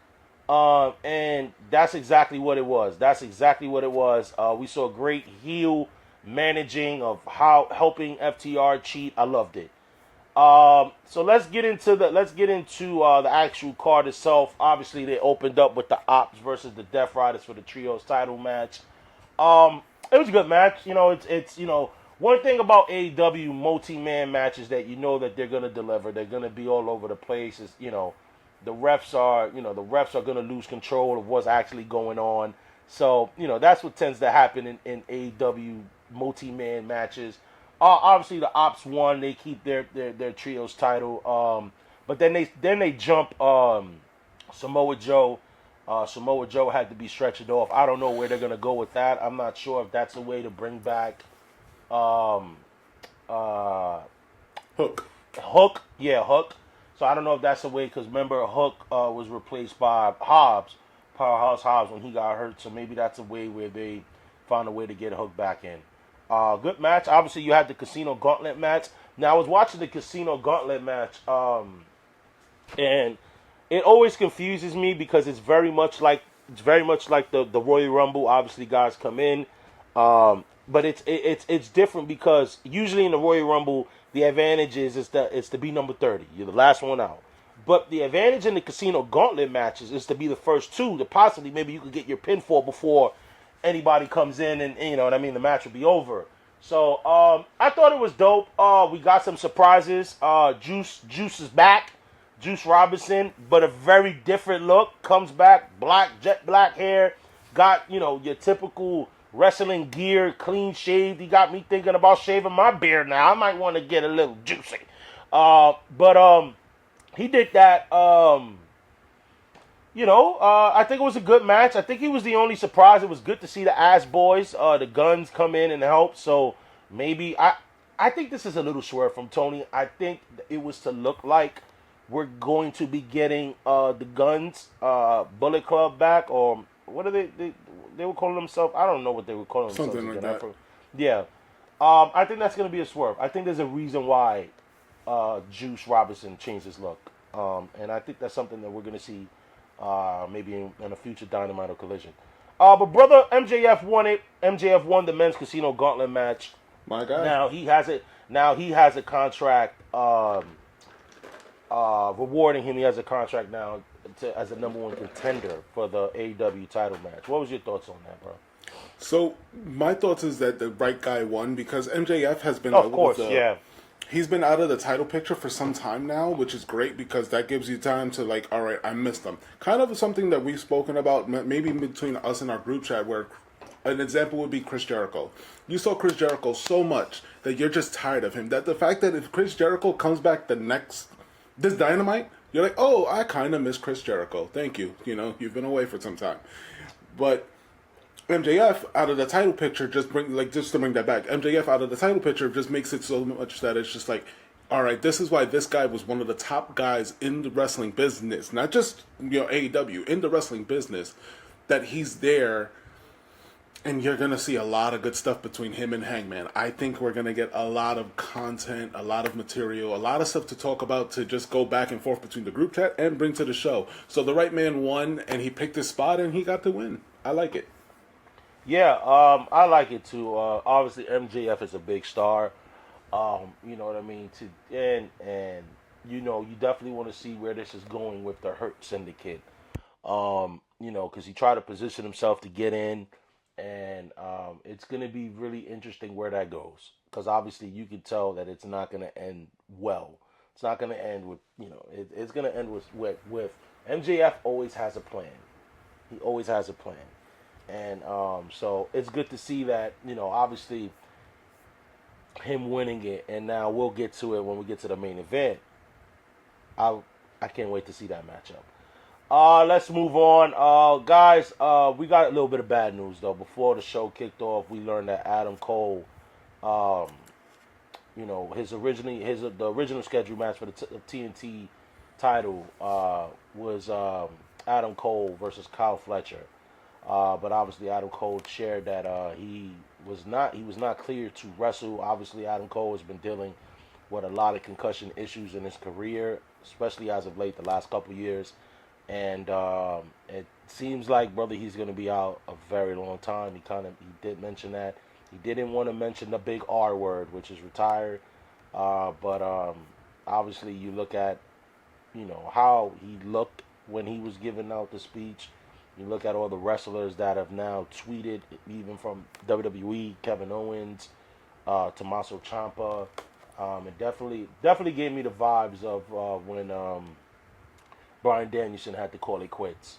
And that's exactly what it was. We saw great heel managing of how helping FTR cheat. I loved it. So let's get into the actual card itself. Obviously, they opened up with the Ops versus the Death Riders for the Trios title match. It was a good match. It's one thing about AEW multi-man matches that that they're gonna deliver. They're gonna be all over the place. The refs are gonna lose control of what's actually going on. So that's what tends to happen in AEW multi-man matches. Obviously, the Ops won. They keep their trios title. But then they jump Samoa Joe. Samoa Joe had to be stretched off. I don't know where they're gonna go with that. I'm not sure if that's a way to bring back Hook. Hook. Yeah, Hook. So I don't know if that's a way, because remember Hook was replaced by Powerhouse Hobbs when he got hurt. So maybe that's a way where they found a way to get Hook back in. Good match. Obviously, you had the Casino Gauntlet match. Now, I was watching the Casino Gauntlet match, and it always confuses me because it's very much like the Royal Rumble. Obviously, guys come in, but it's different because usually in the Royal Rumble, the advantage is to be number 30. You're the last one out. But the advantage in the Casino Gauntlet matches is to be the first two. To possibly maybe you could get your pinfall before anybody comes in, and the match will be over. So I thought it was dope. We got some surprises. Juice is back. Juice Robinson, but a very different look. Comes back, jet black hair. Got your typical wrestling gear, clean shaved. He got me thinking about shaving my beard now. I might want to get a little juicy. But he did that. I think it was a good match. I think he was the only surprise. It was good to see the Ass Boys, the Guns, come in and help. So maybe I think this is a little swerve from Tony. I think it was to look like we're going to be getting the Guns, Bullet Club back, or what are they were calling themselves? I don't know what they were calling themselves. Something like that. Yeah. I think that's going to be a swerve. I think there's a reason why Juice Robinson changed his look. And I think that's something that we're going to see maybe in a future Dynamite or Collision. But brother, MJF won it. MJF won the men's Casino Gauntlet match. My guy. Now he has it. Now he has a contract rewarding him. He has a contract now as a number one contender for the AEW title match. What was your thoughts on that, bro? So my thoughts is that the right guy won because MJF has been he's been out of the title picture for some time now, which is great because that gives you time to all right, I missed them. Kind of something that we've spoken about maybe between us and our group chat, where an example would be Chris Jericho. You saw Chris Jericho so much that you're just tired of him. That the fact that if Chris Jericho comes back this Dynamite, you're like, oh, I kind of miss Chris Jericho. Thank you. You've been away for some time. But MJF out of the title picture just to bring that back. MJF out of the title picture just makes it so much that it's just like, all right, this is why this guy was one of the top guys in the wrestling business, not just AEW, in the wrestling business, that he's there, and you're gonna see a lot of good stuff between him and Hangman. I think we're gonna get a lot of content, a lot of material, a lot of stuff to talk about to just go back and forth between the group chat and bring to the show. So the right man won, and he picked his spot, and he got to win. I like it. Yeah, I like it too. Obviously, MJF is a big star. You know what I mean? And you definitely want to see where this is going with the Hurt Syndicate. Because he tried to position himself to get in, and it's going to be really interesting where that goes. Because obviously, you can tell that it's not going to end well. It's not going to end with it's going to end with MJF always has a plan. He always has a plan. And so it's good to see that, obviously him winning it, and now we'll get to it when we get to the main event. I can't wait to see that matchup. Let's move on. Guys, we got a little bit of bad news, though. Before the show kicked off, we learned that Adam Cole, the original scheduled match for the TNT title was Adam Cole versus Kyle Fletcher. But obviously Adam Cole shared that he was not cleared to wrestle. Obviously Adam Cole has been dealing with a lot of concussion issues in his career, especially as of late, the last couple years. And it seems like, brother, he's going to be out a very long time. He did mention that. He didn't want to mention the big R word, which is retired. But obviously you look at, how he looked when he was giving out the speech. You look at all the wrestlers that have now tweeted, even from WWE, Kevin Owens, Tommaso Ciampa. It definitely gave me the vibes of when Bryan Danielson had to call it quits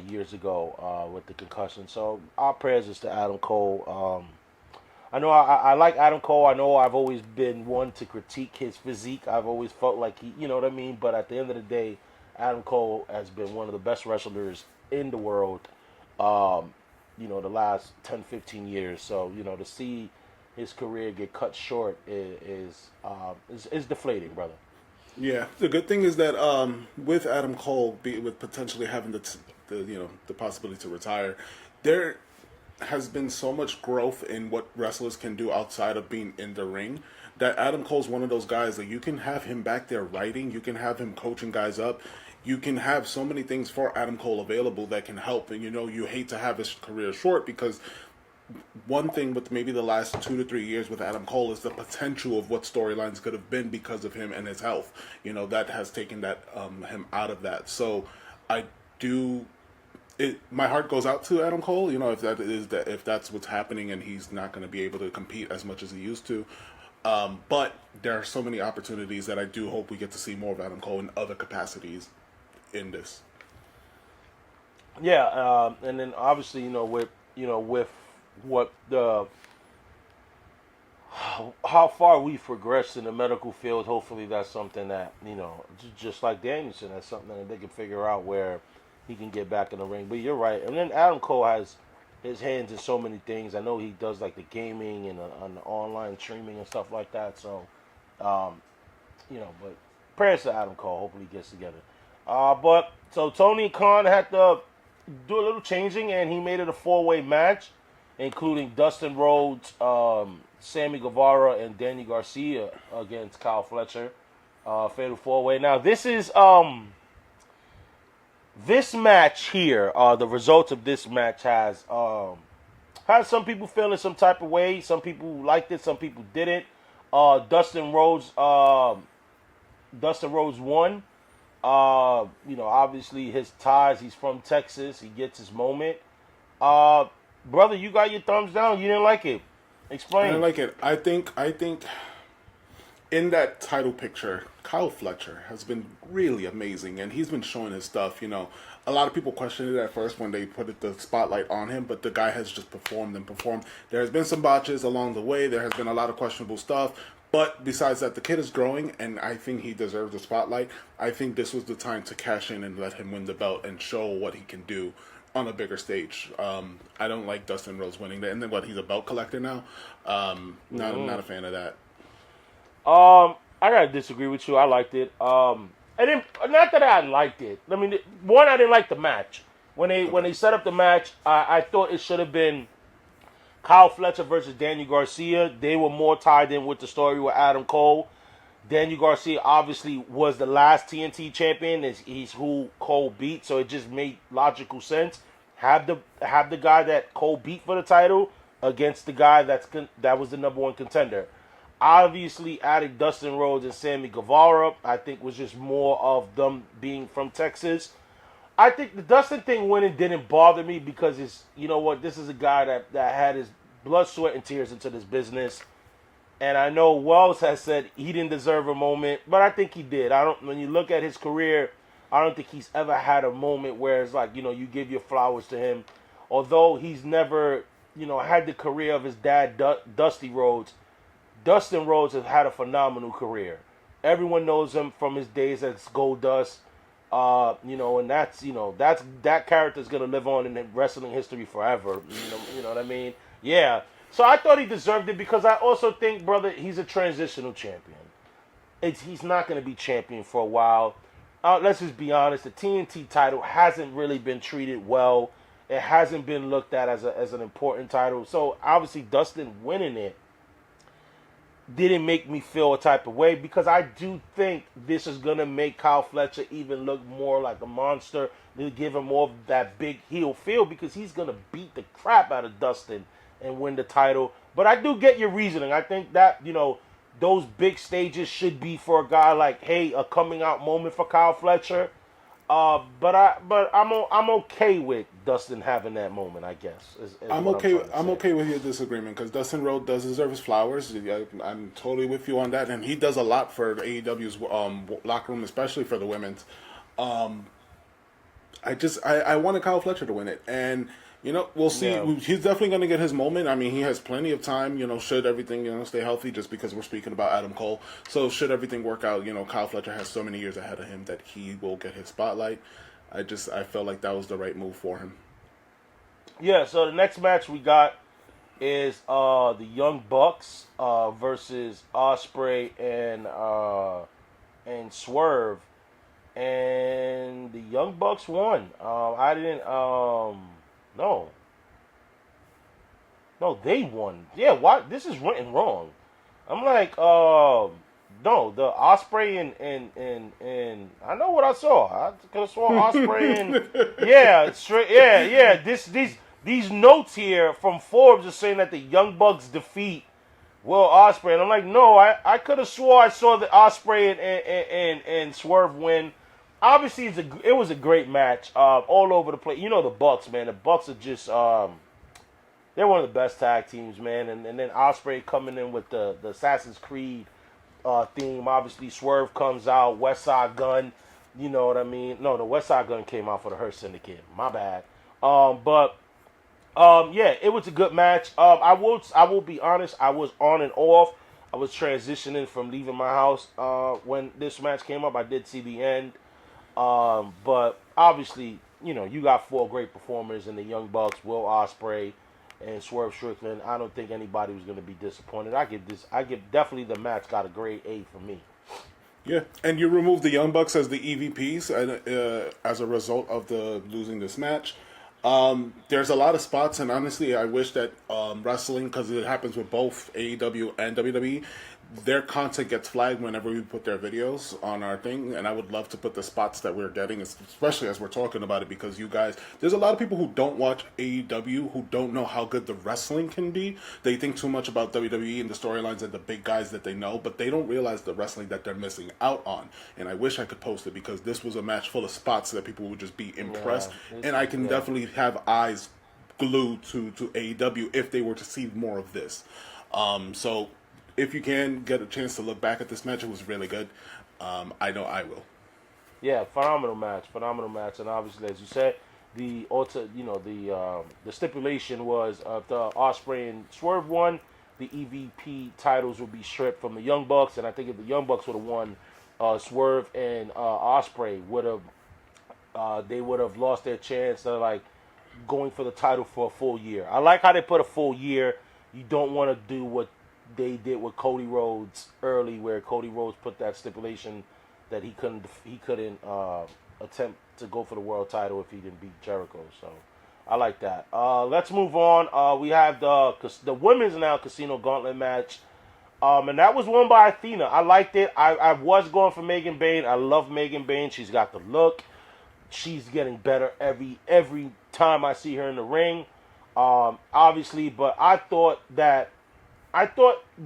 years ago with the concussion. So our prayers is to Adam Cole. I know I like Adam Cole. I know I've always been one to critique his physique. I've always felt like he, you know what I mean? But at the end of the day, Adam Cole has been one of the best wrestlers in the world, the last 10, 15 years. So, to see his career get cut short is deflating, brother. Yeah, the good thing is that with Adam Cole, with potentially having the possibility to retire, there has been so much growth in what wrestlers can do outside of being in the ring, that Adam Cole's one of those guys that you can have him back there writing, you can have him coaching guys up, you can have so many things for Adam Cole available that can help. And you hate to have his career short, because one thing with maybe the last 2 to 3 years with Adam Cole is the potential of what storylines could have been because of him and his health. That has taken that him out of that. So I do. My heart goes out to Adam Cole. If that's what's happening, and he's not going to be able to compete as much as he used to. But there are so many opportunities that I do hope we get to see more of Adam Cole in other capacities in this. Yeah, and then obviously with what the how far we've progressed in the medical field, hopefully that's something that just like Danielson, that's something that they can figure out where he can get back in the ring. But you're right, and then Adam Cole has his hands in so many things. I know he does like the gaming and on the online streaming and stuff like that. So, but prayers to Adam Cole. Hopefully he gets together. But so Tony Khan had to do a little changing, and he made it a 4-way match, including Dustin Rhodes, Sammy Guevara, and Danny Garcia against Kyle Fletcher. Fatal 4-way. Now this is this match here. The results of this match has some people feeling some type of way. Some people liked it. Some people didn't. Dustin Rhodes won. Obviously his ties. He's from Texas. He gets his moment. Brother, you got your thumbs down. You didn't like it. Explain. I didn't like it. I think in that title picture, Kyle Fletcher has been really amazing, and he's been showing his stuff. A lot of people questioned it at first when they put the spotlight on him, but the guy has just performed and performed. There has been some botches along the way. There has been a lot of questionable stuff. But besides that, the kid is growing, and I think he deserves the spotlight. I think this was the time to cash in and let him win the belt and show what he can do on a bigger stage. I don't like Dustin Rhodes winning that. And then he's a belt collector now. Not a fan of that. I gotta disagree with you. I liked it. And not that I liked it. I mean, one, I didn't like the match. When they set up the match, I thought it should have been Kyle Fletcher versus Daniel Garcia. They were more tied in with the story with Adam Cole. Daniel Garcia obviously was the last TNT champion. He's who Cole beat, so it just made logical sense. Have the guy that Cole beat for the title against the guy that was the number one contender. Obviously, adding Dustin Rhodes and Sammy Guevara, I think was just more of them being from Texas. I think the Dustin thing winning didn't bother me because this is a guy that had his blood, sweat, and tears into this business. And I know Wells has said he didn't deserve a moment, but I think he did. When you look at his career, I don't think he's ever had a moment where it's like, you give your flowers to him. Although he's never, had the career of his dad, Dusty Rhodes. Dustin Rhodes has had a phenomenal career. Everyone knows him from his days as Goldust. And that character's gonna live on in wrestling history forever. You know what I mean? Yeah. So I thought he deserved it because I also think, brother, he's a transitional champion. He's not gonna be champion for a while. let's just be honest, the TNT title hasn't really been treated well. It hasn't been looked at as an important title. So obviously Dustin winning it didn't make me feel a type of way, because I do think this is going to make Kyle Fletcher even look more like a monster. They'll give him more of that big heel feel, because he's going to beat the crap out of Dustin and win the title. But I do get your reasoning. I think that, those big stages should be for a guy like, hey, a coming out moment for Kyle Fletcher. But I'm okay with Dustin having that moment, I guess. I'm okay with your disagreement, because Dustin Rhodes does deserve his flowers. I'm totally with you on that, and he does a lot for AEW's locker room, especially for the women's. I wanted Kyle Fletcher to win it, and we'll see. Yeah. He's definitely going to get his moment. I mean, he has plenty of time. Should everything stay healthy, just because we're speaking about Adam Cole. So should everything work out, Kyle Fletcher has so many years ahead of him that he will get his spotlight. I felt like that was the right move for him. Yeah. So the next match we got is the Young Bucks versus Ospreay and Swerve, and the Young Bucks won. No, they won. Yeah, why? This is written wrong. I'm like, no, the Ospreay and I know what I saw. I could have sworn Ospreay and These notes here from Forbes are saying that the Young Bucks defeat Will Ospreay, and I'm like, no, I could have swore I saw the Ospreay and Swerve win. Obviously, it was a great match, all over the place. The Bucks, man. The Bucks are just they're one of the best tag teams, man. And then Ospreay coming in with the Assassin's Creed theme. Obviously, Swerve comes out, West Side Gun. You know what I mean? No, the West Side Gun came out for the Hurt Syndicate. My bad. Yeah, it was a good match. I will be honest. I was on and off. I was transitioning from leaving my house when this match came up. I did see the end. But obviously, you got four great performers in the Young Bucks, Will Ospreay and Swerve Strickland. I don't think anybody was going to be disappointed. I give definitely the match got a grade A for me. Yeah, and you removed the Young Bucks as the EVPs as a result of the losing this match. There's a lot of spots, and honestly, I wish that wrestling, because it happens with both AEW and WWE, their content gets flagged whenever we put their videos on our thing, and I would love to put the spots that we're getting, especially as we're talking about it, because you guys, there's a lot of people who don't watch AEW who don't know how good the wrestling can be. They think too much about WWE and the storylines and the big guys that they know, but they don't realize the wrestling that they're missing out on. And I wish I could post it, because this was a match full of spots that people would just be impressed, and I can definitely have eyes glued to AEW if they were to see more of this. So if you can get a chance to look back at this match, it was really good. I know I will. Yeah, phenomenal match, and obviously, as you said, the stipulation was if the Ospreay and Swerve won, the EVP titles would be stripped from the Young Bucks, and I think if the Young Bucks would have won, Swerve and Ospreay they would have lost their chance of going for the title for a full year. I like how they put a full year. You don't want to do what they did with Cody Rhodes early, where Cody Rhodes put that stipulation that he couldn't attempt to go for the world title if he didn't beat Jericho. So I like that. Let's move on. We have the women's now Casino Gauntlet match, and that was won by Athena. I liked it. I was going for Megan Bayne. I love Megan Bayne. She's got the look. She's getting better every time I see her in the ring. Obviously, but I thought the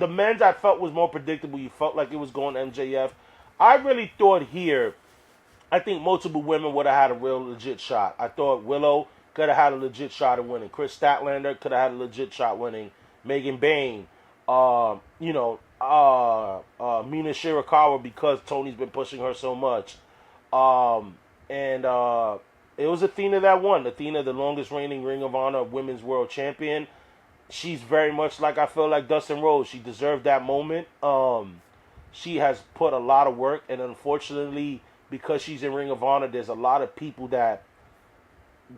men's I felt was more predictable. You felt like it was going MJF. I really thought here, I think multiple women would have had a real legit shot. I thought Willow could have had a legit shot at winning. Chris Statlander could have had a legit shot winning. Megan Bayne, Mina Shirakawa, because Tony's been pushing her so much. And it was Athena that won. Athena, the longest reigning Ring of Honor Women's World Champion. She's very much like I feel like Dustin Rhodes. She deserved that moment. She has put a lot of work, and unfortunately, because she's in Ring of Honor, there's a lot of people that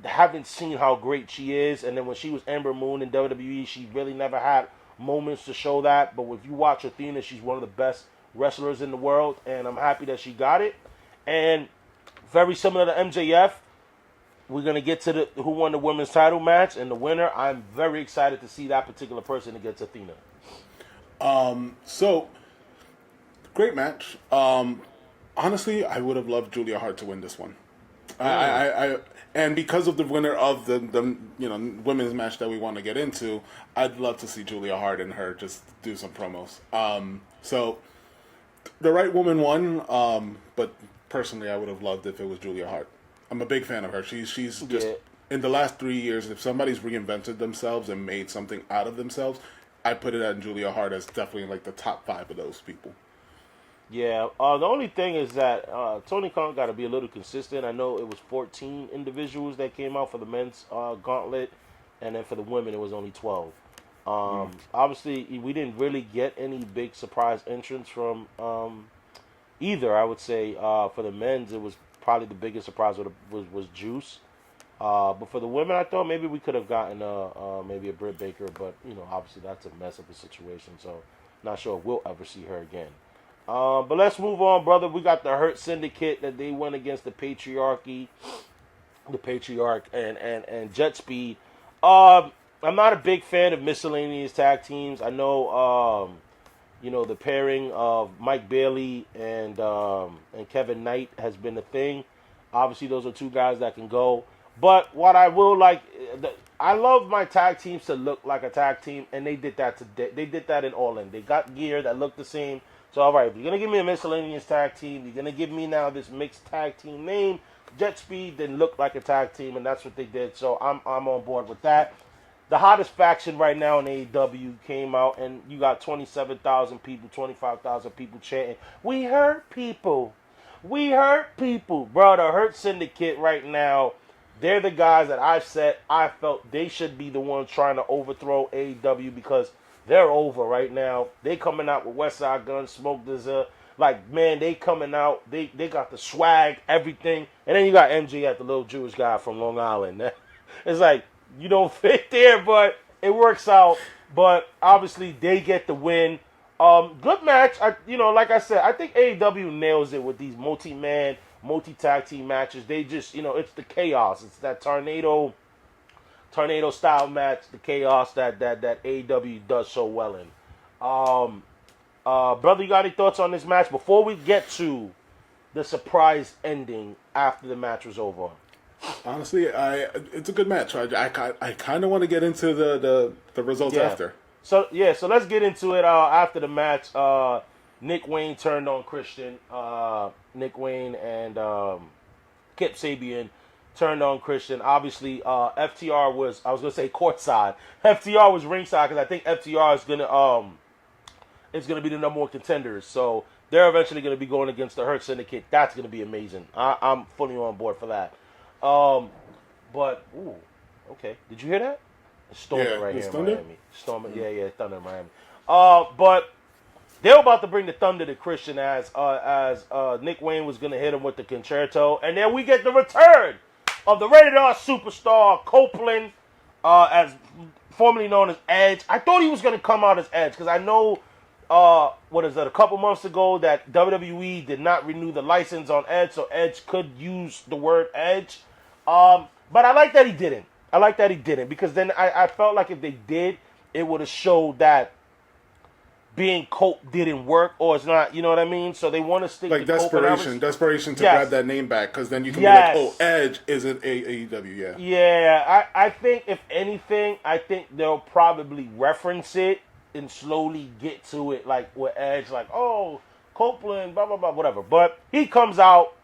haven't seen how great she is. And then when she was Ember Moon in WWE, she really never had moments to show that. But if you watch Athena, she's one of the best wrestlers in the world, and I'm happy that she got it. And very similar to MJF. We're going to get to the who won the women's title match, and the winner, I'm very excited to see that particular person against Athena. So, great match. Honestly, I would have loved Julia Hart to win this one. And because of the winner of the women's match that we want to get into, I'd love to see Julia Hart and her just do some promos. So the right woman won, but personally, I would have loved if it was Julia Hart. I'm a big fan of her. She's just in the last 3 years, if somebody's reinvented themselves and made something out of themselves, I put it at Julia Hart as definitely like the top 5 of those people. Yeah, the only thing is that Tony Khan got to be a little consistent. I know it was 14 individuals that came out for the men's gauntlet, and then for the women it was only 12. Obviously, we didn't really get any big surprise entrants from either. I would say for the men's, it was probably the biggest surprise was Juice. But for the women, I thought maybe we could have gotten maybe a Britt Baker, but obviously that's a mess of a situation. So not sure we'll ever see her again. But let's move on, brother. We got the Hurt Syndicate that they went against the Patriarch and Jet Speed. I'm not a big fan of miscellaneous tag teams. I know, the pairing of Mike Bailey and Kevin Knight has been a thing. Obviously, those are two guys that can go. But what I will like, I love my tag teams to look like a tag team, and they did that today. They did that in All In. They got gear that looked the same. So, all right, if you're going to give me a miscellaneous tag team, you're going to give me now this mixed tag team name. Jet Speed didn't look like a tag team, and that's what they did. So I'm on board with that. The hottest faction right now in AEW came out, and you got 27,000 people, 25,000 people chanting, "We hurt people. We hurt people." Bro, the Hurt Syndicate right now, they're the guys that I felt they should be the ones trying to overthrow AEW because they're over right now. They coming out with West Side Gun, Smoke Dizza. Like, man, they coming out. They got the swag, everything. And then you got MJ at the little Jewish guy from Long Island. It's like, you don't fit there, but it works out. But obviously, they get the win. Good match. Like I said, I think AEW nails it with these multi-man, multi-tag team matches. They just, it's the chaos. It's that tornado style match, the chaos that AEW does so well in. Brother, you got any thoughts on this match before we get to the surprise ending after the match was over? Honestly, it's a good match. I kind of want to get into the results after. So let's get into it after the match. Nick Wayne turned on Christian. Nick Wayne and Kip Sabian turned on Christian. Obviously, FTR was, I was going to say courtside. FTR was ringside because I think FTR is going to be the number one contenders. So they're eventually going to be going against the Hurt Syndicate. That's going to be amazing. I'm fully on board for that. But, ooh, okay. Did you hear that? It's storming right here in Miami. Storming, yeah, thunder in Miami. But they were about to bring the thunder to Christian as Nick Wayne was going to hit him with the concerto. And then we get the return of the Rated R superstar Copeland, as formerly known as Edge. I thought he was going to come out as Edge because I know, a couple months ago that WWE did not renew the license on Edge, so Edge could use the word Edge. But I like that he didn't. Because then I felt like if they did, it would have showed that being Cope didn't work, or it's not, you know what I mean? So they want to stick like to desperation to grab that name back, because then you can be like, oh, Edge isn't AEW, yeah. Yeah, I think if anything, they'll probably reference it and slowly get to it, like with Edge, like, oh, Copeland, blah, blah, blah, whatever. But he comes out,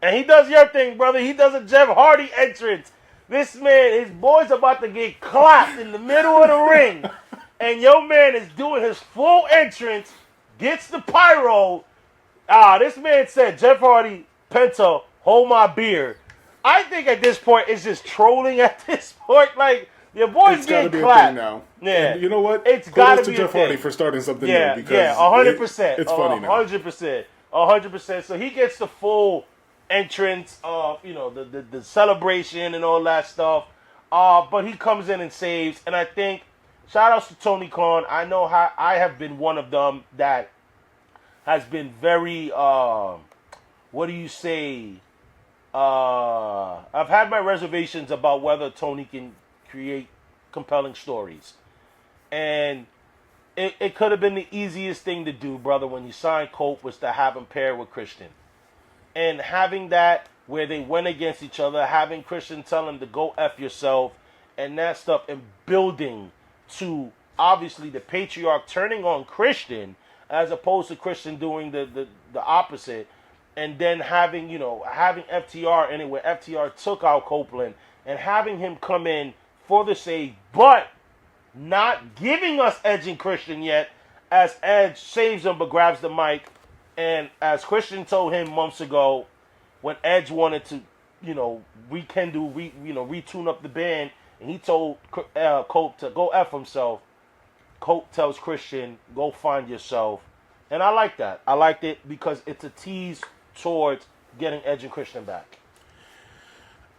and he does your thing, brother. He does a Jeff Hardy entrance. This man, his boy's about to get clapped in the middle of the ring. And your man is doing his full entrance, gets the pyro. This man said, Jeff Hardy, Penta, hold my beer. I think at this point, it's just trolling at this point. Like, your boy's getting clapped. It's got to be a thing now. Yeah. And you know what? It's got to be a thing. Jeff Hardy for starting something new. Because 100%. It's funny now. 100%. So he gets the full entrance of, the celebration and all that stuff. But he comes in and saves. And I think, shout outs to Tony Khan. I know how I have been one of them that has been very, I've had my reservations about whether Tony can create compelling stories. And it could have been the easiest thing to do, brother, when you signed Cope, was to have him pair with Christian. And having that where they went against each other, having Christian tell him to go F yourself and that stuff, and building to obviously the patriarch turning on Christian as opposed to Christian doing the opposite. And then having FTR in it where FTR took out Copeland and having him come in for the save, but not giving us Edge and Christian yet, as Edge saves him but grabs the mic. And as Christian told him months ago, when Edge wanted to, retune up the band, and he told Cope to go F himself, Cope tells Christian, go find yourself. And I like that. I liked it because it's a tease towards getting Edge and Christian back.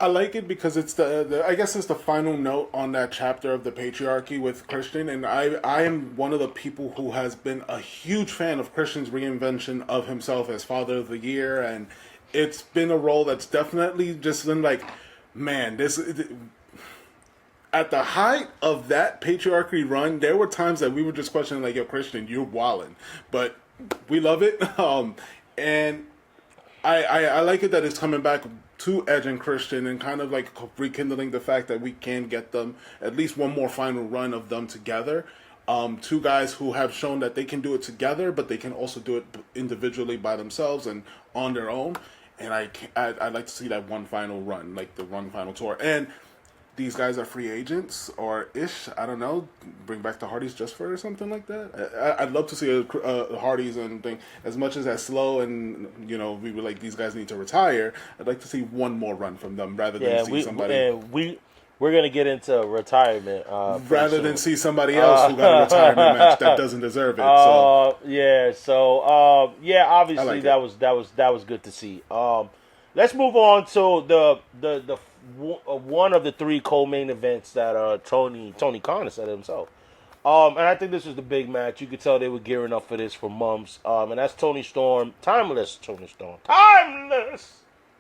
I like it because it's the I guess it's the final note on that chapter of the patriarchy with Christian, and I am one of the people who has been a huge fan of Christian's reinvention of himself as Father of the Year, and it's been a role that's definitely just been like, man, this at the height of that patriarchy run, there were times that we were just questioning like, yo, Christian, you're wildin', but we love it, and I like it that it's coming back to Edge and Christian and kind of like rekindling the fact that we can get them at least one more final run of them together. Two guys who have shown that they can do it together, but they can also do it individually by themselves and on their own. And I'd like to see that one final run, like the one final tour. And these guys are free agents or ish. I don't know. Bring back the Hardys just for or something like that. I'd love to see a Hardys and thing. As much as that's slow and we were like these guys need to retire. I'd like to see one more run from them rather than see somebody. We're gonna get into retirement rather than see somebody else who got a retirement match that doesn't deserve it. Obviously like that was good to see. Let's move on to the one of the three co-main events that Tony Khan has said himself. And I think this was the big match. You could tell they were gearing up for this for months. And that's Timeless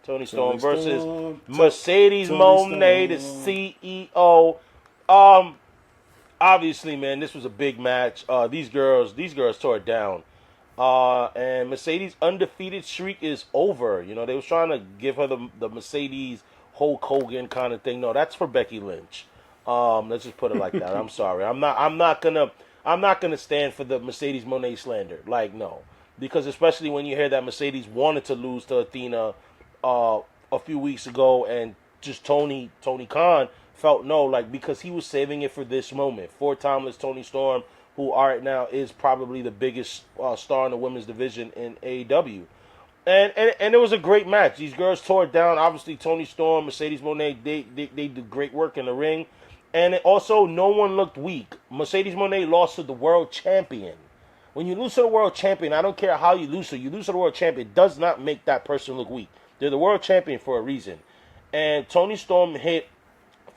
Tony Storm versus Mercedes Moné, the CEO. Obviously, man, this was a big match. These girls tore it down. And Mercedes' undefeated streak is over. They was trying to give her the Mercedes Hulk Hogan kind of thing. No, that's for Becky Lynch. Let's just put it like that. I'm sorry. I'm not gonna stand for the Mercedes Moné slander. Like, no, because especially when you hear that Mercedes wanted to lose to Athena a few weeks ago, and just Tony Khan felt no, like, because he was saving it for this moment. For Timeless Tony Storm, who right now is probably the biggest star in the women's division in AEW. And it was a great match. These girls tore it down. Obviously, Tony Storm, Mercedes Moné, they did great work in the ring. And also, no one looked weak. Mercedes Moné lost to the world champion. When you lose to the world champion, I don't care how you lose to the world champion. It does not make that person look weak. They're the world champion for a reason. And Tony Storm hit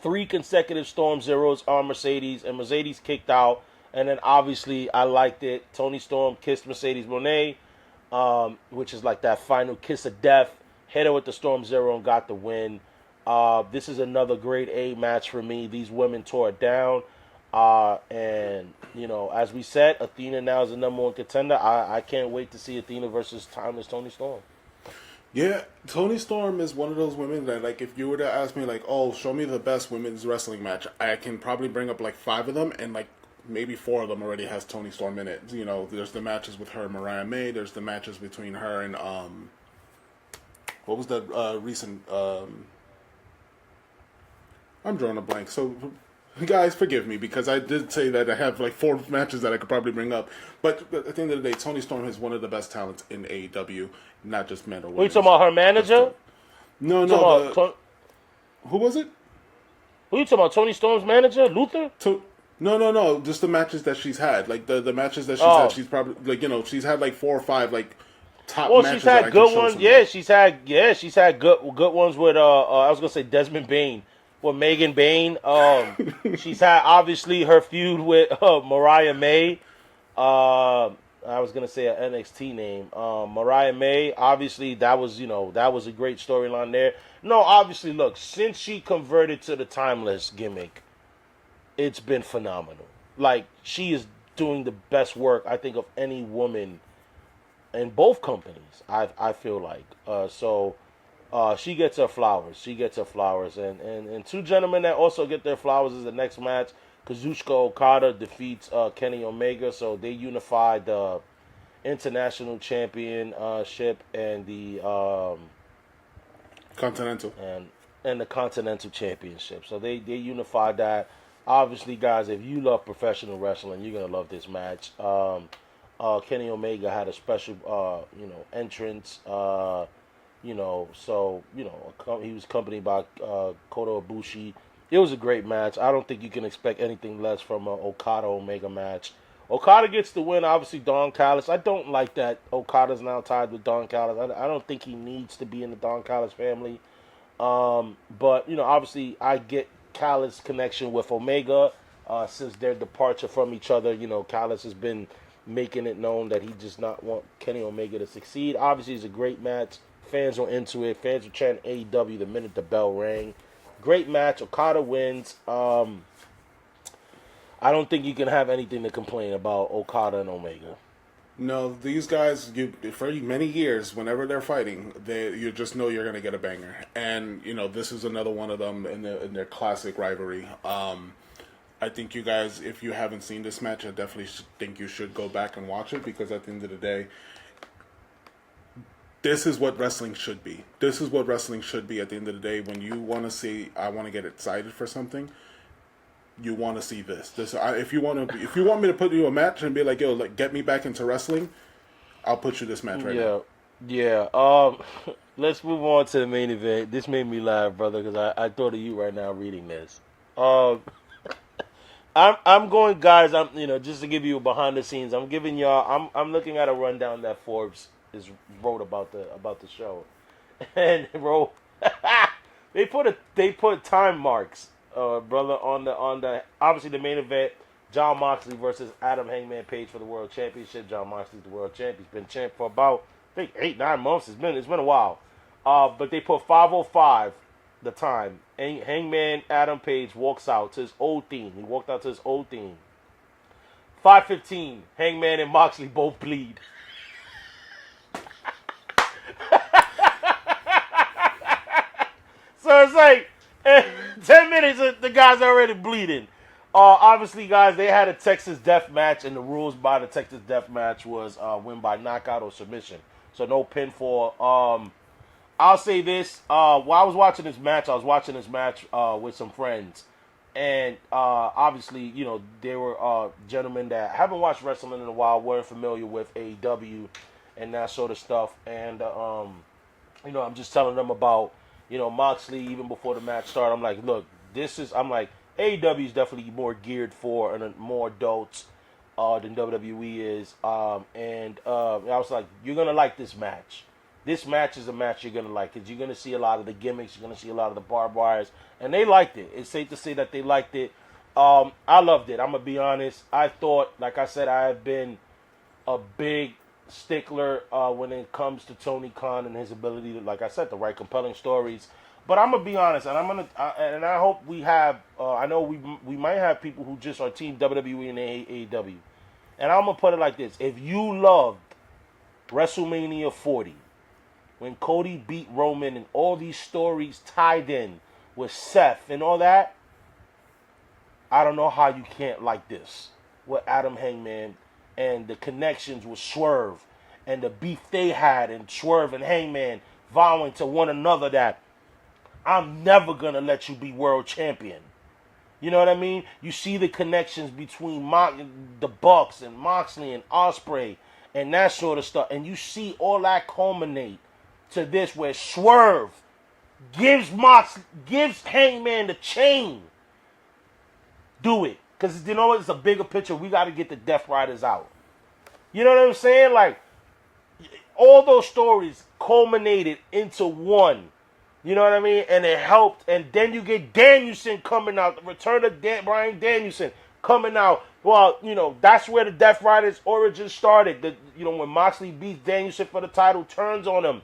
3 consecutive Storm Zeros on Mercedes, and Mercedes kicked out. And then, obviously, I liked it. Tony Storm kissed Mercedes Moné, which is like that final kiss of death. Hit her with the Storm Zero and got the win. This is another grade A match for me. These women tore it down. And, as we said, Athena now is the number 1 contender. I can't wait to see Athena versus Timeless Tony Storm. Yeah, Tony Storm is one of those women that, like, if you were to ask me, like, oh, show me the best women's wrestling match, I can probably bring up, like, 5 of them, and, like, maybe 4 of them already has Tony Storm in it. There's the matches with her and Mariah May. There's the matches between her and, what was the recent, I'm drawing a blank. So, guys, forgive me, because I did say that I have, like, 4 matches that I could probably bring up. But at the end of the day, Tony Storm is one of the best talents in AEW, not just men or women. Are you talking about her manager? No. Who was it? Who you talking about? Tony Storm's manager? Luther? No. Just the matches that she's had. Like, the matches that she's had, she's probably, like, she's had, like, 4 or 5, like, top matches. She's had good ones. Yeah, she's had good ones with, I was going to say Desmond Bain. With Megan Bain. She's had, obviously, her feud with Mariah May. I was gonna say an NXT name. Mariah May. Obviously, that was a great storyline there. No, obviously, look, since she converted to the timeless gimmick, it's been phenomenal. Like, she is doing the best work I think of any woman in both companies. I feel like she gets her flowers. She gets her flowers, and two gentlemen that also get their flowers is the next match. Kazuchika Okada defeats Kenny Omega, so they unified the international championship and the Continental. and the continental championship. So they unified that. Obviously, guys, if you love professional wrestling, you're gonna love this match. Kenny Omega had a special entrance. He was accompanied by Kota Ibushi. It was a great match. I don't think you can expect anything less from an Okada Omega match. Okada gets the win. Obviously, Don Callis. I don't like that Okada's now tied with Don Callis. I don't think he needs to be in the Don Callis family. But obviously, I get Callis' connection with Omega since their departure from each other. Callis has been making it known that he does not want Kenny Omega to succeed. Obviously, it's a great match. Fans were into it. Fans were chanting AEW the minute the bell rang. Great match. Okada wins. I don't think you can have anything to complain about Okada and Omega. No, these guys, for many years, whenever they're fighting, you just know you're going to get a banger. And, this is another one of them in their classic rivalry. I think you guys, if you haven't seen this match, I definitely think you should go back and watch it, because at the end of the day, this is what wrestling should be. This is what wrestling should be at the end of the day. When you want to see, I want to get excited for something, you want to see this. If you want me to put you a match and be like, yo, get me back into wrestling, I'll put you this match right now. Yeah. Let's move on to the main event. This made me laugh, brother, because I thought of you right now reading this. I'm going, guys. Just to give you a behind the scenes. I'm giving y'all. I'm looking at a rundown that Forbes wrote about the show, and wrote they put time marks, brother, on the obviously the main event. Jon Moxley versus Adam Hangman Page for the World Championship. Jon Moxley's the world champ. He's been champ for about, I think, 8-9 months. It's been a while. But they put 5:05 the time. Hangman Adam Page walks out to his old theme. He walked out to his old theme. 5:15. Hangman and Moxley both bleed. So it's like 10 minutes, the guy's already bleeding. Obviously, guys, they had a Texas Death Match, and the rules by the Texas Death Match was win by knockout or submission. So no pinfall. I'll say this. While I was watching this match, with some friends. And obviously, they were gentlemen that haven't watched wrestling in a while, weren't familiar with AEW and that sort of stuff. And, I'm just telling them about, Moxley, even before the match started. I'm like, look, AEW is definitely more geared for and more adults than WWE is. And I was like, you're going to like this match. This match is a match you're going to like, because you're going to see a lot of the gimmicks. You're going to see a lot of the barbed wires. And they liked it. It's safe to say that they liked it. I loved it. I'm going to be honest. I thought, like I said, I have been a big stickler when it comes to Tony Khan and his ability to, like I said, to write compelling stories. But I'm gonna be honest, and and I hope we have. I know we might have people who just are team WWE and AEW, and I'm gonna put it like this: if you loved WrestleMania 40, when Cody beat Roman and all these stories tied in with Seth and all that, I don't know how you can't like this with Adam Hangman and the connections with Swerve and the beef they had, and Swerve and Hangman vowing to one another that I'm never going to let you be world champion. You know what I mean? You see the connections between the Bucks and Moxley and Ospreay and that sort of stuff. And you see all that culminate to this, where Swerve gives Hangman the chain. Do it. Because it's a bigger picture. We got to get the Death Riders out. You know what I'm saying? Like, all those stories culminated into one. You know what I mean? And it helped. And then you get Danielson coming out. The return of Bryan Danielson coming out Well, that's where the Death Riders origin started. When Moxley beats Danielson for the title, turns on him,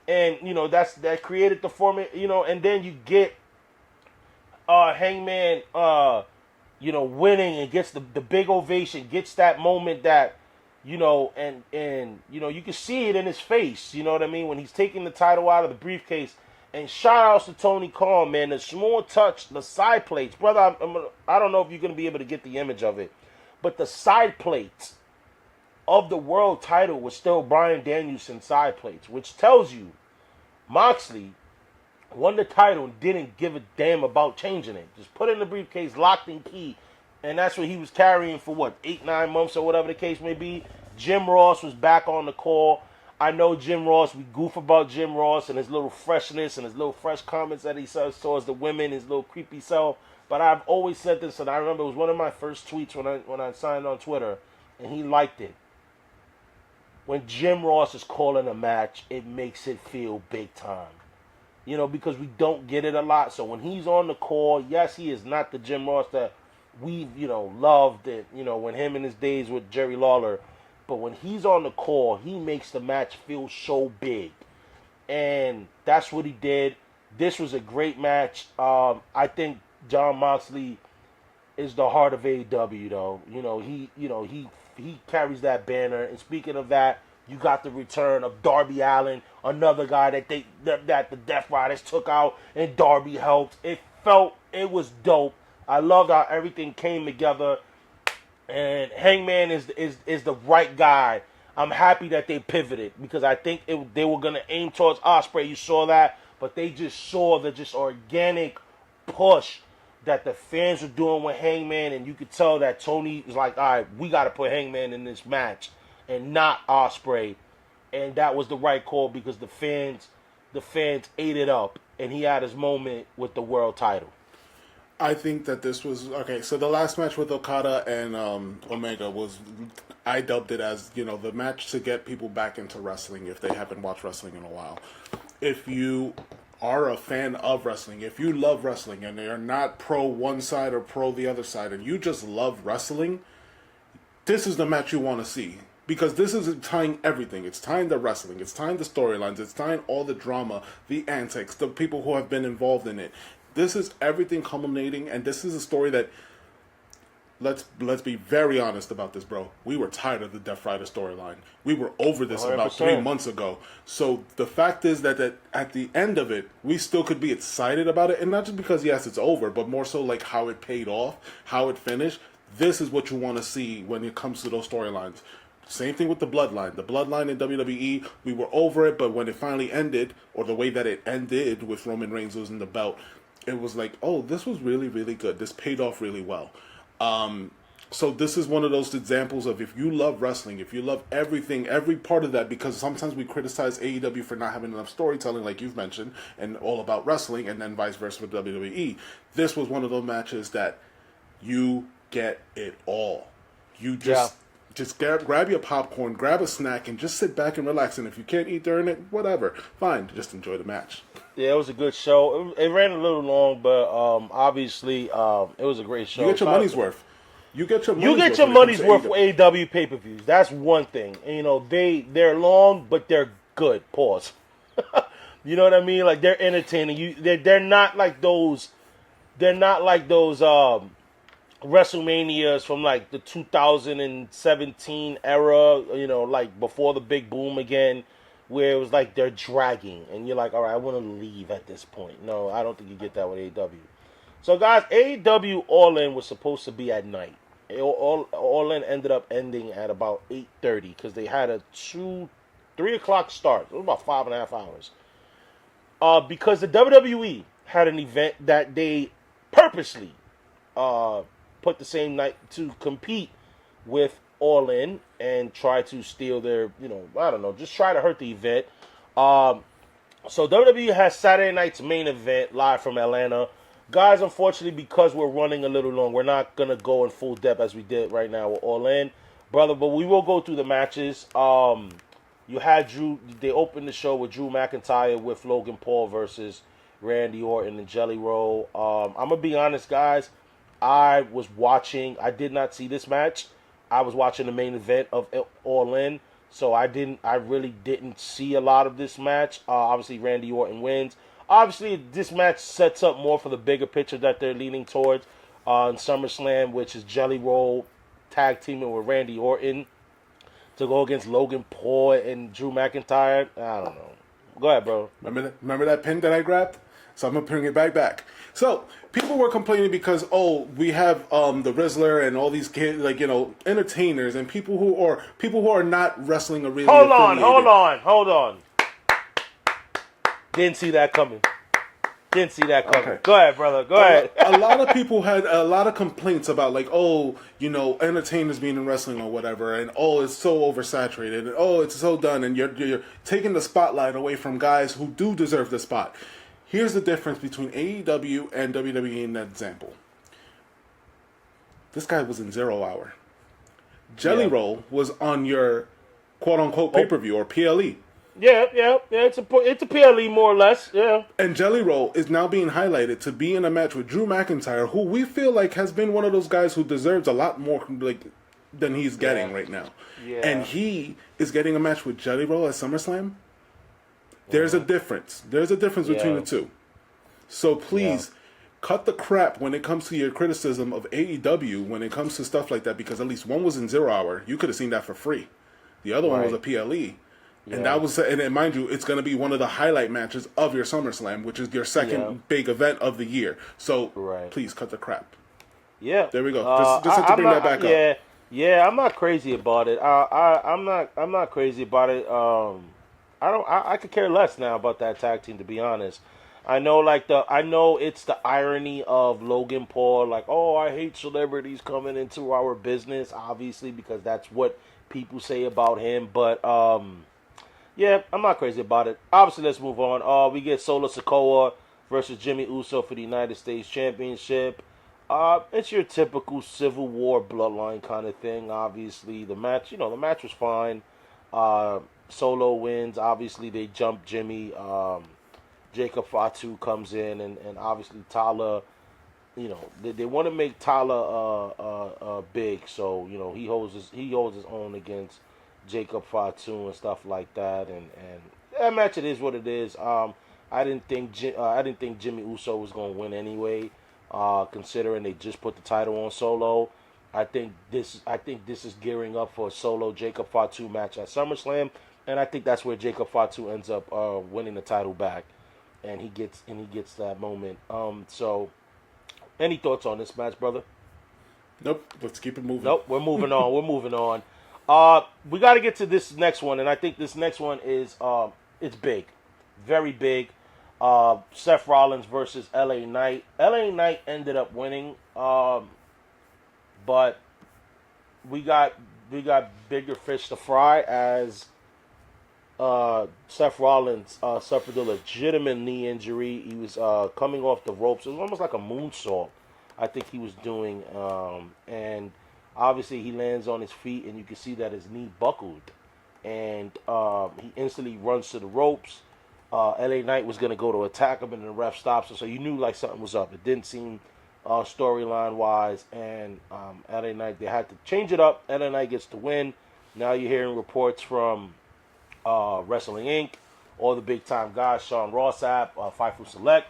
and that created the format. And then you get Hangman, winning and gets the big ovation, gets that moment that, and you can see it in his face. You know what I mean? When he's taking the title out of the briefcase. And shout outs to Tony Khan, man. The small touch, the side plates, brother. I don't know if you're gonna be able to get the image of it. But the side plates of the world title was still Bryan Danielson side plates, which tells you Moxley won the title and didn't give a damn about changing it. Just put it in the briefcase, locked in key, and that's what he was carrying for 8-9 months or whatever the case may be. Jim Ross was back on the call. I know Jim Ross, we goof about Jim Ross and his little freshness and his little fresh comments that he says towards the women, his little creepy self. But I've always said this, and I remember it was one of my first tweets when I signed on Twitter, and he liked it. When Jim Ross is calling a match, it makes it feel big time. Because we don't get it a lot. So when he's on the call, yes, he is not the Jim Ross that we've, loved it, when him in his days with Jerry Lawler. But when he's on the call, he makes the match feel so big. And that's what he did. This was a great match. I think Jon Moxley is the heart of AEW, though. He carries that banner. And speaking of that, you got the return of Darby Allin, another guy that the Death Riders took out, and Darby helped. It was dope. I loved how everything came together. And Hangman is the right guy. I'm happy that they pivoted because I think they were gonna aim towards Ospreay. You saw that, but they just saw the organic push that the fans were doing with Hangman, and you could tell that Tony was like, all right, we got to put Hangman in this match and not Ospreay, and that was the right call because the fans ate it up, and he had his moment with the world title. I think that this was okay. So the last match with Okada and Omega was, I dubbed it as the match to get people back into wrestling if they haven't watched wrestling in a while. If you are a fan of wrestling, if you love wrestling and you're not pro one side or pro the other side, and you just love wrestling, this is the match you want to see. Because this is tying everything. It's tying the wrestling. It's tying the storylines. It's tying all the drama, the antics, the people who have been involved in it. This is everything culminating, and this is a story that, let's be very honest about this, bro. We were tired of the Death Rider storyline. We were over this 100%. About 3 months ago. So the fact is that at the end of it, we still could be excited about it, and not just because, yes, it's over, but more so like how it paid off, how it finished. This is what you want to see when it comes to those storylines. Same thing with the Bloodline. The Bloodline in WWE, we were over it, but when it finally ended, or the way that it ended with Roman Reigns losing the belt, it was like, oh, this was really, really good. This paid off really well. So this is one of those examples of if you love wrestling, if you love everything, every part of that, because sometimes we criticize AEW for not having enough storytelling, like you've mentioned, and all about wrestling, and then vice versa with WWE. This was one of those matches that you get it all. You just grab your popcorn, grab a snack, and just sit back and relax. And if you can't eat during it, whatever, fine. Just enjoy the match. Yeah, it was a good show. It ran a little long, but obviously it was a great show. You get your money's worth. You get your money's worth for AEW pay-per-views. That's one thing. And, they're long, but they're good. Pause. You know what I mean? Like, they're entertaining. They're not like those. They're not like those WrestleManias from like the 2017 era. Like before the big boom again, where it was like they're dragging, and you're like, all right, I want to leave at this point. No, I don't think you get that with AEW. So, guys, AEW All-In was supposed to be at night. All-In ended up ending at about 8:30 because they had a 3 o'clock start. It was about 5.5 hours. Because the WWE had an event that they purposely put the same night to compete with All-In and try to steal their, I don't know, just try to hurt the event. So WWE has Saturday night's main event live from Atlanta. Guys, unfortunately, because we're running a little long, we're not going to go in full depth as we did right now with All-In, brother, but we will go through the matches. You had they opened the show with Drew McIntyre with Logan Paul versus Randy Orton and Jelly Roll. I'm going to be honest, guys. I was watching. I did not see this match. I was watching the main event of All In, so I really didn't see a lot of this match. Obviously, Randy Orton wins. Obviously, this match sets up more for the bigger picture that they're leaning towards on SummerSlam, which is Jelly Roll tag teaming with Randy Orton to go against Logan Paul and Drew McIntyre. I don't know. Go ahead, bro. Remember that pin that I grabbed? So I'm gonna bring it back. So people were complaining because we have the Rizzler and all these kids, like, entertainers and people who are not wrestling arena. Hold on. Didn't see that coming. Okay. Go ahead, brother. Go ahead. A lot of people had a lot of complaints about, like, entertainers being in wrestling or whatever, and it's so oversaturated, and it's so done, and you're taking the spotlight away from guys who do deserve the spot. Here's the difference between AEW and WWE in that example. This guy was in 0 Hour. Jelly Roll was on your quote-unquote pay-per-view or PLE. Yeah. It's a PLE more or less. Yeah. And Jelly Roll is now being highlighted to be in a match with Drew McIntyre, who we feel like has been one of those guys who deserves a lot more than he's getting right now. Yeah. And he is getting a match with Jelly Roll at SummerSlam. There's a difference. There's a difference between the two. So please cut the crap when it comes to your criticism of AEW when it comes to stuff like that, because at least one was in 0 Hour. You could have seen that for free. The other one was a PLE. And that was, and mind you, it's going to be one of the highlight matches of your SummerSlam, which is your second big event of the year. So please cut the crap. Yeah, there we go. Just have to bring that back up. Yeah, I'm not crazy about it. I'm not crazy about it. I could care less now about that tag team, to be honest. I know it's the irony of Logan Paul, like, I hate celebrities coming into our business, obviously, because that's what people say about him. But yeah, I'm not crazy about it. Obviously, let's move on. We get Solo Sikoa versus Jimmy Uso for the United States Championship. It's your typical Civil War bloodline kind of thing. Obviously, the match was fine. Solo wins. Obviously, they jump Jimmy. Jacob Fatu comes in, and obviously Tala, they want to make Tala big, so he holds his own against Jacob Fatu and stuff like that, and that match, it is what it is. I didn't think Jimmy Uso was going to win anyway, considering they just put the title on Solo. I think this is gearing up for a Solo Jacob Fatu match at SummerSlam, and I think that's where Jacob Fatu ends up winning the title back, and he gets that moment. So, any thoughts on this match, brother? Nope. Let's keep it moving. Nope. We're moving on. We got to get to this next one, and I think this next one is it's big, very big. Seth Rollins versus LA Knight. LA Knight ended up winning, but we got bigger fish to fry as Seth Rollins suffered a legitimate knee injury. He was coming off the ropes. It was almost like a moonsault, I think he was doing, and obviously he lands on his feet, and you can see that his knee buckled, and he instantly runs to the ropes. LA Knight was going to go to attack him, and the ref stops him, so you knew like something was up. It didn't seem storyline wise, and LA Knight, they had to change it up. LA Knight gets to win. Now you're hearing reports from Wrestling Inc., all the big time guys, Sean Ross Sapp, Fightful Select,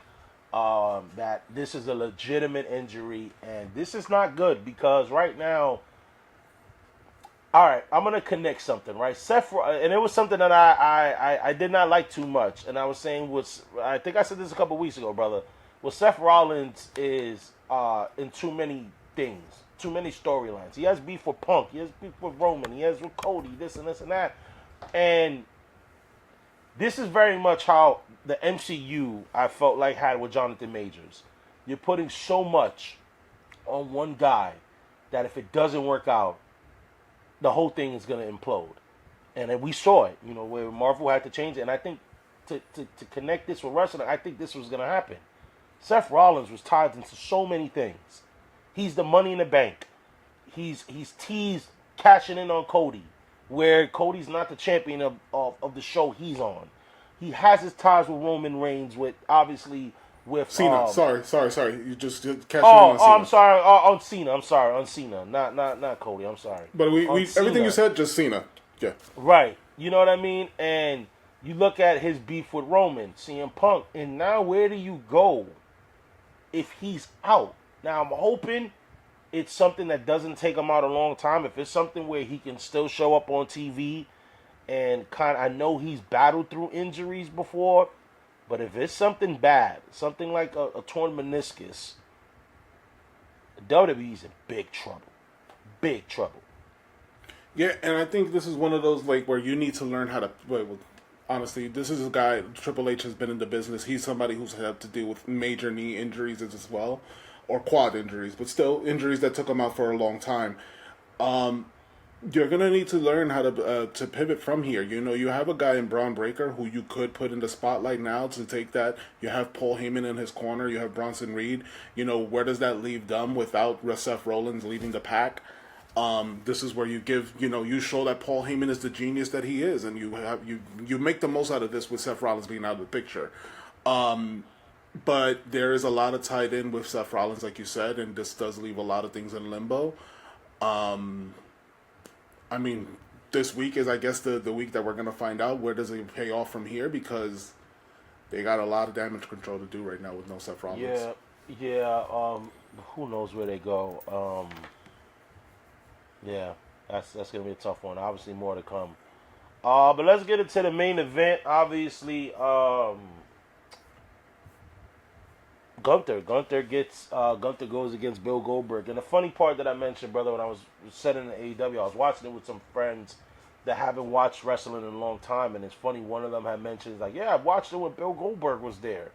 that this is a legitimate injury, and this is not good, because right now, all right, I'm gonna connect something, right? Seth, and it was something that I did not like too much, and I was saying I think I said this a couple weeks ago, brother. Well, Seth Rollins is in too many things, too many storylines. He has beef with Punk, he has beef with Roman, he has with Cody, this and this and that, and this is very much how the MCU, I felt like, had with Jonathan Majors. You're putting so much on one guy that if it doesn't work out, the whole thing is going to implode. And then we saw it, where Marvel had to change it. And I think to connect this with wrestling, I think this was going to happen. Seth Rollins was tied into so many things. He's the Money in the Bank. He's teased cashing in on Cody, where Cody's not the champion of the show he's on. He has his ties with Roman Reigns, with obviously with Cena. Sorry. You just catch me Oh, on Cena. I'm sorry. On Cena. I'm sorry. On Cena. Not Cody. I'm sorry. But we everything Cena. you said, just Cena. Yeah. Right. You know what I mean? And you look at his beef with Roman, CM Punk, and now where do you go if he's out? Now I'm hoping it's something that doesn't take him out a long time. If it's something where he can still show up on TV and I know he's battled through injuries before, but if it's something bad, something like a torn meniscus, WWE's in big trouble. Big trouble. Yeah, and I think this is one of those like where you need to learn how to. Well, honestly, this is a guy. Triple H has been in the business. He's somebody who's had to deal with major knee injuries as well, or quad injuries, but still injuries that took him out for a long time. You're gonna need to learn how to pivot from here. You know, you have a guy in Braun Breaker who you could put in the spotlight now to take that. You have Paul Heyman in his corner. You have Bronson Reed. You know, where does that leave them without Seth Rollins leading the pack? This is where you give, you show that Paul Heyman is the genius that he is, and you make the most out of this with Seth Rollins being out of the picture. But there is a lot of tied in with Seth Rollins, like you said, and this does leave a lot of things in limbo. I mean, this week is, I guess, the week that we're going to find out where does it pay off from here, because they got a lot of damage control to do right now with no Seth Rollins. Yeah. Who knows where they go? Yeah, that's going to be a tough one. Obviously, more to come. But let's get into the main event. Obviously, Gunther goes against Bill Goldberg. And the funny part that I mentioned, brother, when I was setting the AEW, I was watching it with some friends that haven't watched wrestling in a long time. And it's funny, one of them had mentioned, like, yeah, I watched it when Bill Goldberg was there.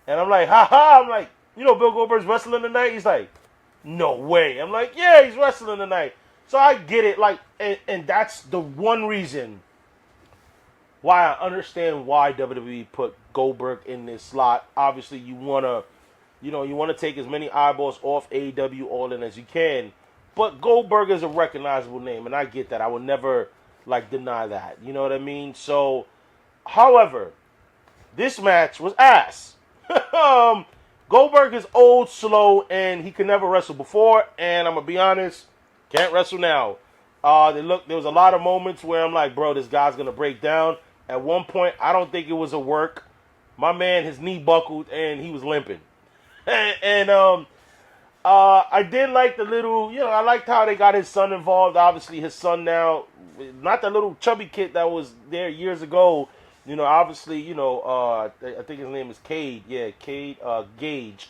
And I'm like, ha-ha. I'm like, Bill Goldberg's wrestling tonight? He's like, no way. I'm like, yeah, he's wrestling tonight. So I get it. Like, and that's the one reason why I understand why WWE put Goldberg in this slot. Obviously, you wanna take as many eyeballs off AEW All In as you can. But Goldberg is a recognizable name, and I get that. I would never deny that. You know what I mean? So, however, this match was ass. Goldberg is old, slow, and he could never wrestle before. And I'm gonna be honest, can't wrestle now. There was a lot of moments where I'm like, bro, this guy's gonna break down. At one point, I don't think it was a work. My man, his knee buckled and he was limping. And I did like the little, I liked how they got his son involved. Obviously, his son now, not the little chubby kid that was there years ago. Obviously, I think his name is Cade. Yeah, Gage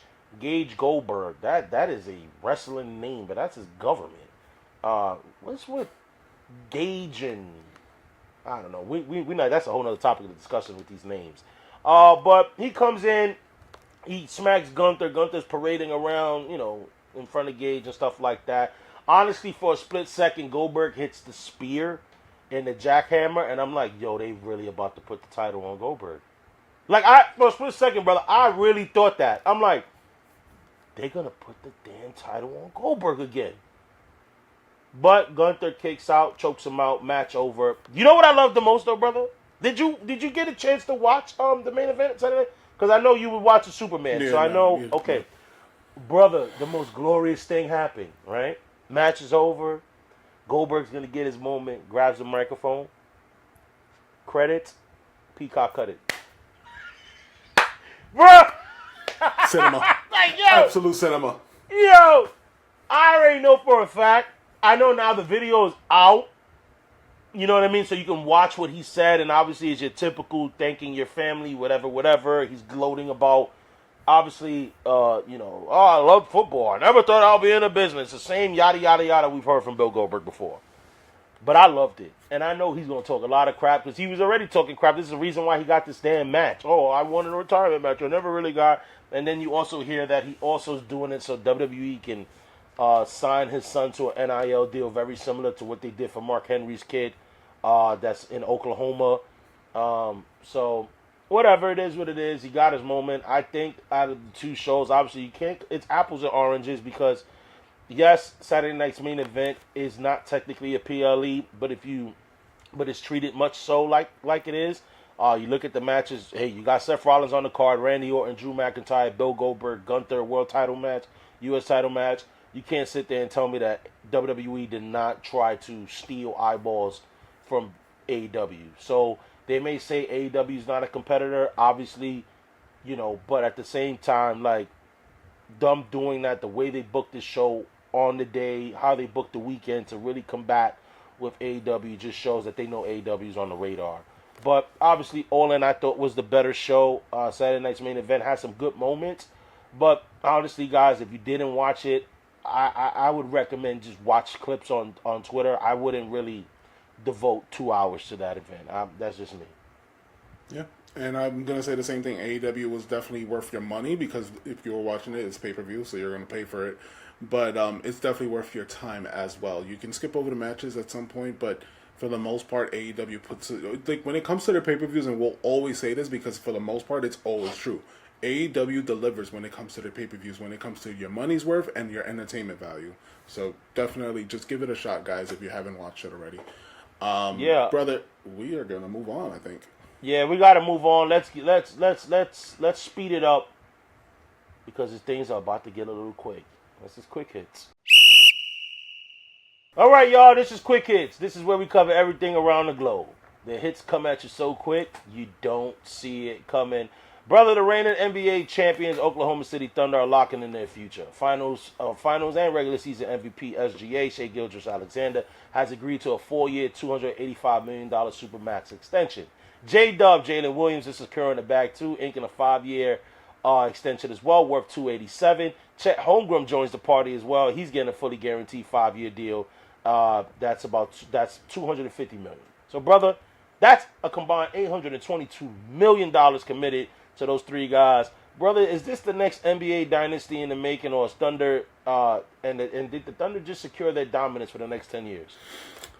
Goldberg. That is a wrestling name, but that's his government. What's with Gage and I don't know. We know that's a whole other topic of discussion with these names. But he comes in, he smacks Gunther. Gunther's parading around, in front of Gage and stuff like that. Honestly, for a split second, Goldberg hits the spear and the jackhammer, and I'm like, yo, they really about to put the title on Goldberg. For a split second, brother, I really thought that. I'm like, they're gonna put the damn title on Goldberg again. But Gunther kicks out, chokes him out, match over. You know what I love the most, though, brother? Did you get a chance to watch the main event Saturday? Because I know you would watch the Superman, so I know. Yeah, okay, yeah. Brother, the most glorious thing happened. Right, match is over. Goldberg's gonna get his moment. Grabs the microphone. Credits. Peacock cut it. Bro, cinema. Absolute cinema. Yo, I already know for a fact. I know now the video is out. You know what I mean? So you can watch what he said, and obviously it's your typical thanking your family, whatever. He's gloating about, obviously, I love football. I never thought I'll be in a business. The same yada, yada, yada we've heard from Bill Goldberg before. But I loved it. And I know he's going to talk a lot of crap because he was already talking crap. This is the reason why he got this damn match. Oh, I wanted a retirement match. I never really got. And then you also hear that he also is doing it so WWE can sign his son to an NIL deal very similar to what they did for Mark Henry's kid that's in Oklahoma. So whatever it is, what it is, he got his moment. I think out of the two shows, obviously you can't. It's apples and oranges because yes, Saturday night's main event is not technically a PLE, but it's treated much so like it is. You look at the matches. Hey, you got Seth Rollins on the card, Randy Orton, Drew McIntyre, Bill Goldberg, Gunther, world title match, U.S. title match. You can't sit there and tell me that WWE did not try to steal eyeballs from AEW. So they may say AEW is not a competitor, obviously, but at the same time, like, them doing that, the way they booked the show on the day, how they booked the weekend to really combat with AEW just shows that they know AEW is on the radar. But obviously, All In I thought was the better show. Saturday night's main event had some good moments. But honestly, guys, if you didn't watch it, I would recommend just watch clips on Twitter. I wouldn't really devote 2 hours to that event. That's just me. Yeah, and I'm going to say the same thing. AEW was definitely worth your money because if you were watching it, it's pay-per-view, so you're going to pay for it. But it's definitely worth your time as well. You can skip over the matches at some point, but for the most part, AEW puts it... Like, when it comes to their pay-per-views, and we'll always say this because for the most part, it's always true. AEW delivers when it comes to their pay-per-views, when it comes to your money's worth and your entertainment value. So definitely just give it a shot, guys, if you haven't watched it already. Yeah, brother, we are gonna move on, I think. Yeah, we got to move on. Let's speed it up because things are about to get a little quick. This is quick hits. All right, y'all. This is quick hits. This is where we cover everything around the globe. The hits come at you so quick you don't see it coming. Brother, the reigning NBA champions, Oklahoma City Thunder, are locking in their future. Finals and regular season MVP SGA, Shai Gilgeous-Alexander, has agreed to a 4-year, $285 million Supermax extension. J-Dub, Jalen Williams, is securing the bag too, inking a 5-year extension as well, worth $287. Chet Holmgren joins the party as well. He's getting a fully guaranteed 5-year deal. That's $250 million. So, brother, that's a combined $822 million committed to those three guys. Brother, is this the next NBA dynasty in the making, or is Thunder and did the Thunder just secure their dominance for the next 10 years?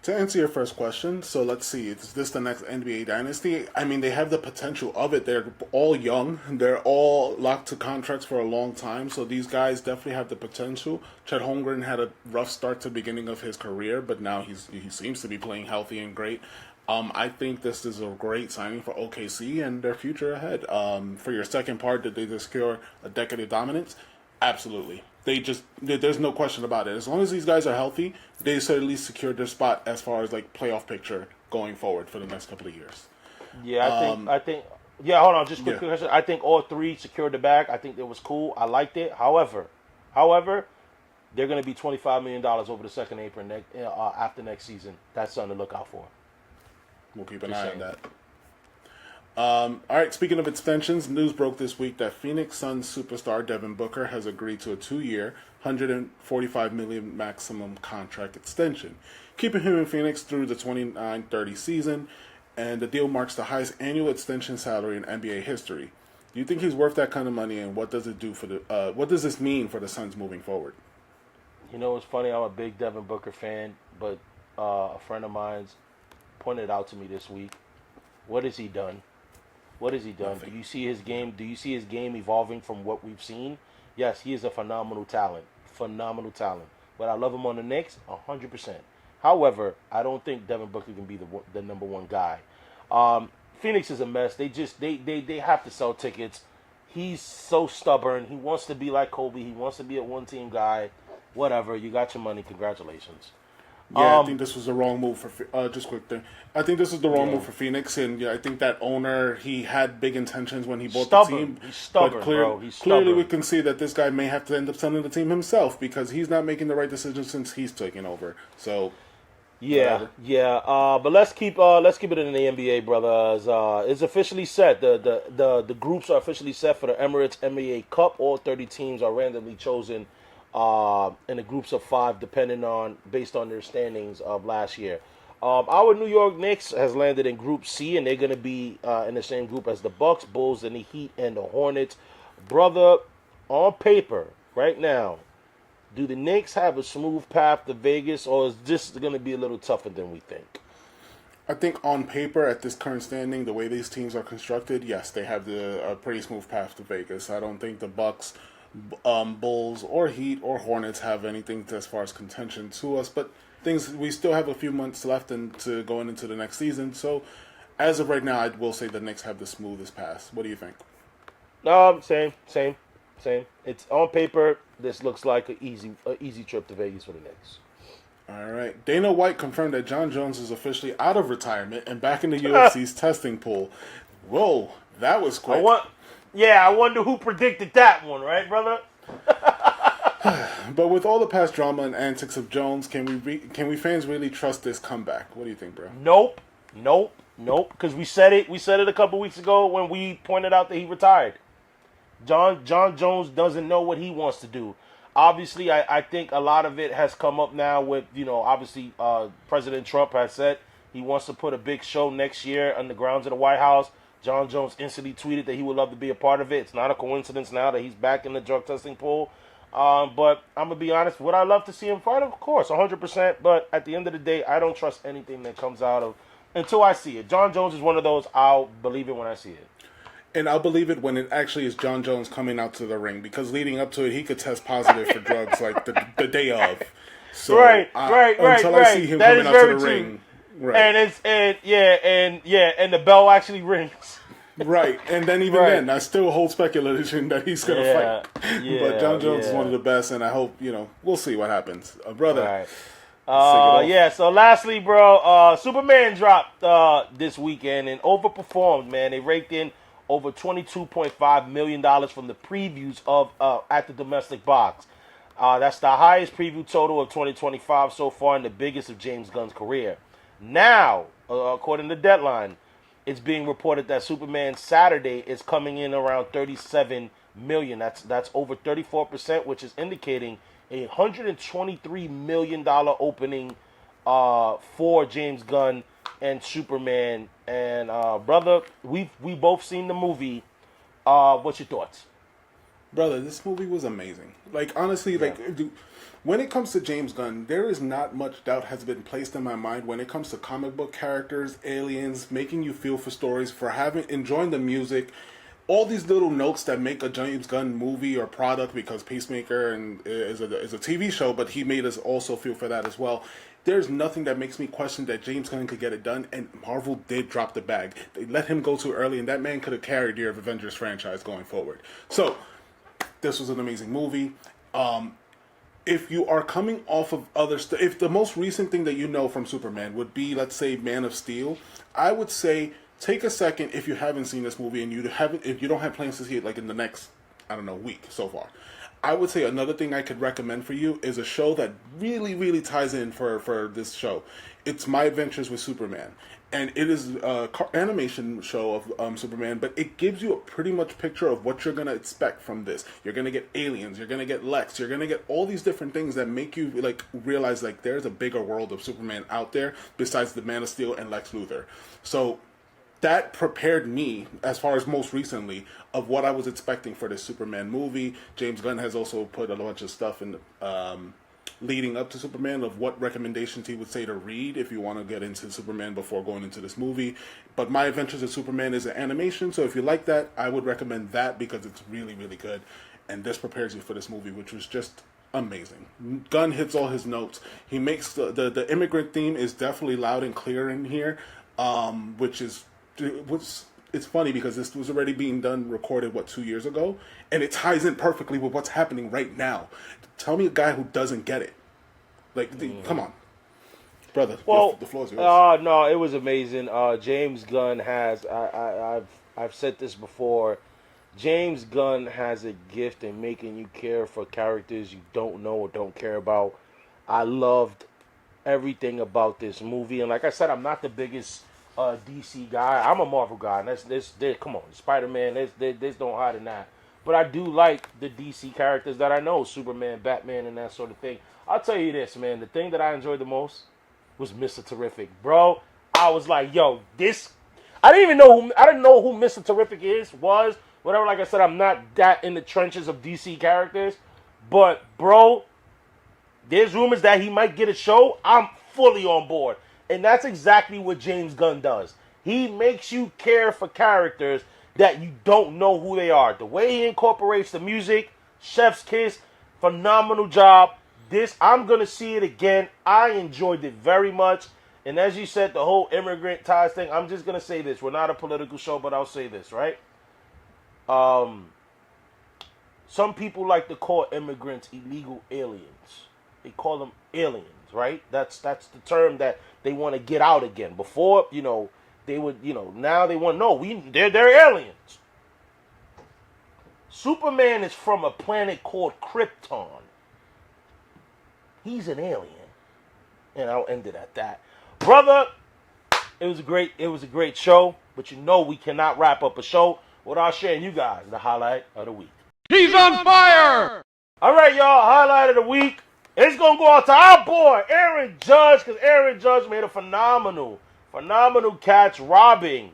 To answer your first question, so let's see, is this the next NBA dynasty? I mean, they have the potential of it. They're all young. They're all locked to contracts for a long time, so these guys definitely have the potential. Chet Holmgren had a rough start to the beginning of his career, but now he seems to be playing healthy and great. I think this is a great signing for OKC and their future ahead. For your second part, did they secure a decade of dominance? Absolutely. There's no question about it. As long as these guys are healthy, they should at least secure their spot as far as like playoff picture going forward for the next couple of years. Yeah, I think. Yeah, hold on, just quick question. I think all three secured the bag. I think it was cool. I liked it. However, they're going to be $25 million over the second apron after next season. That's something to look out for. We'll keep an eye on that. All right, speaking of extensions, news broke this week that Phoenix Suns superstar Devin Booker has agreed to a 2-year, $145 million maximum contract extension, keeping him in Phoenix through the 29-30 season, and the deal marks the highest annual extension salary in NBA history. Do you think he's worth that kind of money, and what does it do for what does this mean for the Suns moving forward? You know, it's funny. I'm a big Devin Booker fan, but a friend of mine's pointed out to me this week. What has he done? What has he done? Nothing. Do you see his game? Do you see his game evolving from what we've seen? Yes, he is a phenomenal talent. Phenomenal talent. But I love him on the Knicks 100%. However, I don't think Devin Booker can be the number one guy. Phoenix is a mess. They have to sell tickets. He's so stubborn. He wants to be like Kobe. He wants to be a one-team guy. Whatever. You got your money. Congratulations. Yeah, I think this was the wrong move for. Just quick thing, I think this was the wrong move for Phoenix, and I think that owner, he had big intentions when he bought the team. He's stubborn, bro. He's stubborn. Clearly, we can see that this guy may have to end up selling the team himself because he's not making the right decisions since he's taking over. So, yeah. But let's keep it in the NBA, brothers. It's officially set. The groups are officially set for the Emirates NBA Cup. All 30 teams are randomly chosen in the groups of 5, based on their standings of last year. Our New York Knicks has landed in Group C, and they're going to be in the same group as the Bucks, Bulls, and the Heat, and the Hornets. Brother, on paper, right now, do the Knicks have a smooth path to Vegas, or is this going to be a little tougher than we think? I think on paper, at this current standing, the way these teams are constructed, yes, they have a pretty smooth path to Vegas. I don't think the Bucks, Bulls, or Heat, or Hornets have anything as far as contention to us, but we still have a few months left to going into the next season, so as of right now, I will say the Knicks have the smoothest pass. What do you think? Same. It's on paper. This looks like an easy trip to Vegas for the Knicks. All right. Dana White confirmed that Jon Jones is officially out of retirement and back in the UFC's testing pool. Whoa, that was quick. I wonder who predicted that one, right, brother? But with all the past drama and antics of Jones, can we fans really trust this comeback? What do you think, bro? Nope. Because we said it a couple weeks ago when we pointed out that he retired. Jon Jones doesn't know what he wants to do. Obviously, I think a lot of it has come up now with, obviously President Trump has said he wants to put a big show next year on the grounds of the White House. Jon Jones instantly tweeted that he would love to be a part of it. It's not a coincidence now that he's back in the drug testing pool. But I'm going to be honest, would I love to see him fight? Of course, 100%. But at the end of the day, I don't trust anything that comes out of until I see it. Jon Jones is one of those, I'll believe it when I see it. And I'll believe it when it actually is Jon Jones coming out to the ring, because leading up to it, he could test positive for drugs like the day of. So right. Until I see him coming out to the ring, right? And the bell actually rings. Right, and then then, I still hold speculation that he's gonna fight. But Jon Jones is one of the best, and I hope we'll see what happens, brother. Right. So lastly, bro, Superman dropped this weekend and overperformed. Man, they raked in over $22.5 million from the previews of at the domestic box. That's the highest preview total of 2025 so far and the biggest of James Gunn's career. Now, according to Deadline, it's being reported that Superman Saturday is coming in around $37 million. That's over 34%, which is indicating a $123 million opening for James Gunn and Superman. And brother, we both seen the movie. What's your thoughts? Brother, this movie was amazing. Like, honestly, when it comes to James Gunn, there is not much doubt has been placed in my mind when it comes to comic book characters, aliens, making you feel for stories, for enjoying the music, all these little notes that make a James Gunn movie or product, because Peacemaker is a TV show, but he made us also feel for that as well. There's nothing that makes me question that James Gunn could get it done, and Marvel did drop the bag. They let him go too early, and that man could have carried your Avengers franchise going forward. So, this was an amazing movie. If you are coming off of other stuff, if the most recent thing that you know from Superman would be, let's say, Man of Steel, I would say take a second if you haven't seen this movie and if you don't have plans to see it like in the next, week so far. I would say another thing I could recommend for you is a show that really, really ties in for this show. It's My Adventures with Superman. And it is an animation show of Superman, but it gives you a pretty much picture of what you're going to expect from this. You're going to get aliens, you're going to get Lex, you're going to get all these different things that make you realize there's a bigger world of Superman out there besides the Man of Steel and Lex Luthor. So that prepared me, as far as most recently, of what I was expecting for this Superman movie. James Gunn has also put a bunch of stuff in leading up to Superman of what recommendations he would say to read if you want to get into Superman before going into this movie. But My Adventures of Superman is an animation, so if you like that, I would recommend that because it's really, really good. And this prepares you for this movie, which was just amazing. Gunn hits all his notes. He makes the immigrant theme is definitely loud and clear in here, it's funny because this was already being recorded 2 years ago, and it ties in perfectly with what's happening right now. Tell me a guy who doesn't get it. Come on, brother. Well, the floor is yours. No, it was amazing. James Gunn has. I've said this before. James Gunn has a gift in making you care for characters you don't know or don't care about. I loved everything about this movie, and like I said, I'm not the biggest DC guy. I'm a Marvel guy, and come on, Spider-Man, there's no hiding that. But I do like the DC characters that I know, Superman, Batman, and that sort of thing. I'll tell you this, man, the thing that I enjoyed the most was Mr. Terrific. Bro, I was like, yo, I didn't know who Mr. Terrific was, whatever. Like I said, I'm not that in the trenches of DC characters, but bro, there's rumors that he might get a show. I'm fully on board. And that's exactly what James Gunn does. He makes you care for characters that you don't know who they are. The way he incorporates the music, Chef's Kiss, phenomenal job. I'm going to see it again. I enjoyed it very much. And as you said, the whole immigrant ties thing, I'm just going to say this. We're not a political show, but I'll say this, right? Some people like to call immigrants illegal aliens. They call them aliens, right? That's the term that they want to get out again. Before, they would, now they want, no, they're aliens. Superman is from a planet called Krypton. He's an alien. And I'll end it at that. Brother, it was a great show, but we cannot wrap up a show without sharing you guys the highlight of the week. He's on fire! All right, y'all, highlight of the week. It's going to go out to our boy, Aaron Judge, because Aaron Judge made a phenomenal catch robbing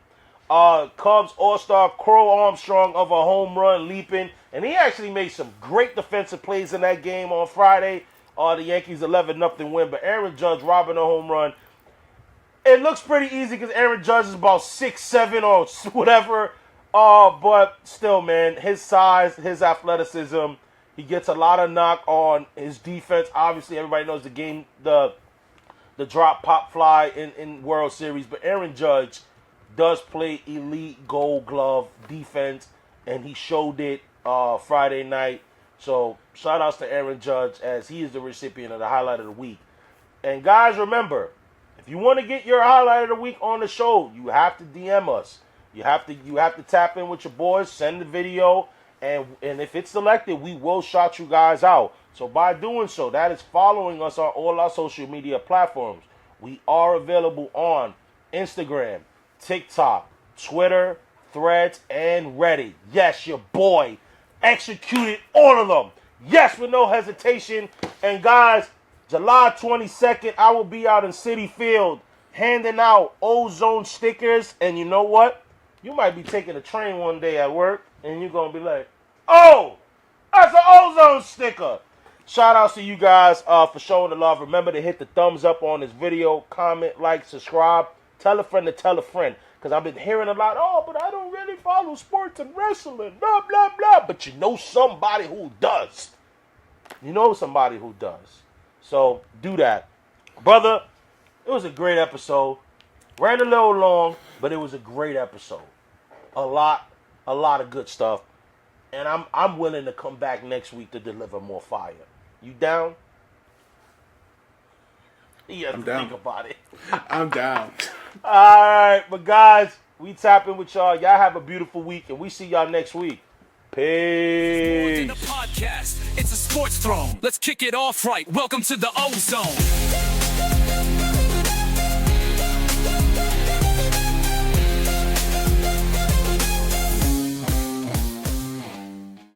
Cubs All-Star Crow Armstrong of a home run leaping. And he actually made some great defensive plays in that game on Friday. The Yankees 11-0 win, but Aaron Judge robbing a home run. It looks pretty easy because Aaron Judge is about 6'7" or whatever. But still, man, his size, his athleticism, he gets a lot of knock on his defense. Obviously, everybody knows the game, the drop, pop, fly in World Series. But Aaron Judge does play elite Gold Glove defense, and he showed it Friday night. So shout outs to Aaron Judge, as he is the recipient of the highlight of the week. And guys, remember, if you want to get your highlight of the week on the show, you have to DM us. You have to tap in with your boys, send the video, and if it's selected, we will shout you guys out. So by doing so, that is following us on all our social media platforms. We are available on Instagram, TikTok, Twitter, Threads, and Reddit. Yes, your boy executed all of them. Yes, with no hesitation. And guys, July 22nd, I will be out in Citi Field handing out Ozone stickers. And you know what? You might be taking a train one day at work, and you're going to be like, oh, that's an Ozone sticker. Shout outs to you guys for showing the love. Remember to hit the thumbs up on this video, comment, like, subscribe. Tell a friend to tell a friend. Because I've been hearing a lot, but I don't really follow sports and wrestling, blah, blah, blah. But you know somebody who does. So do that. Brother, it was a great episode. Ran a little long, but it was a great episode. A lot of good stuff. And I'm willing to come back next week to deliver more fire. You down? You have to think about it. I'm down. All right, but guys, we tapping with y'all. Y'all have a beautiful week, and we see y'all next week. Peace. It's a sports throne. Let's kick it off right. Welcome to the Ozone.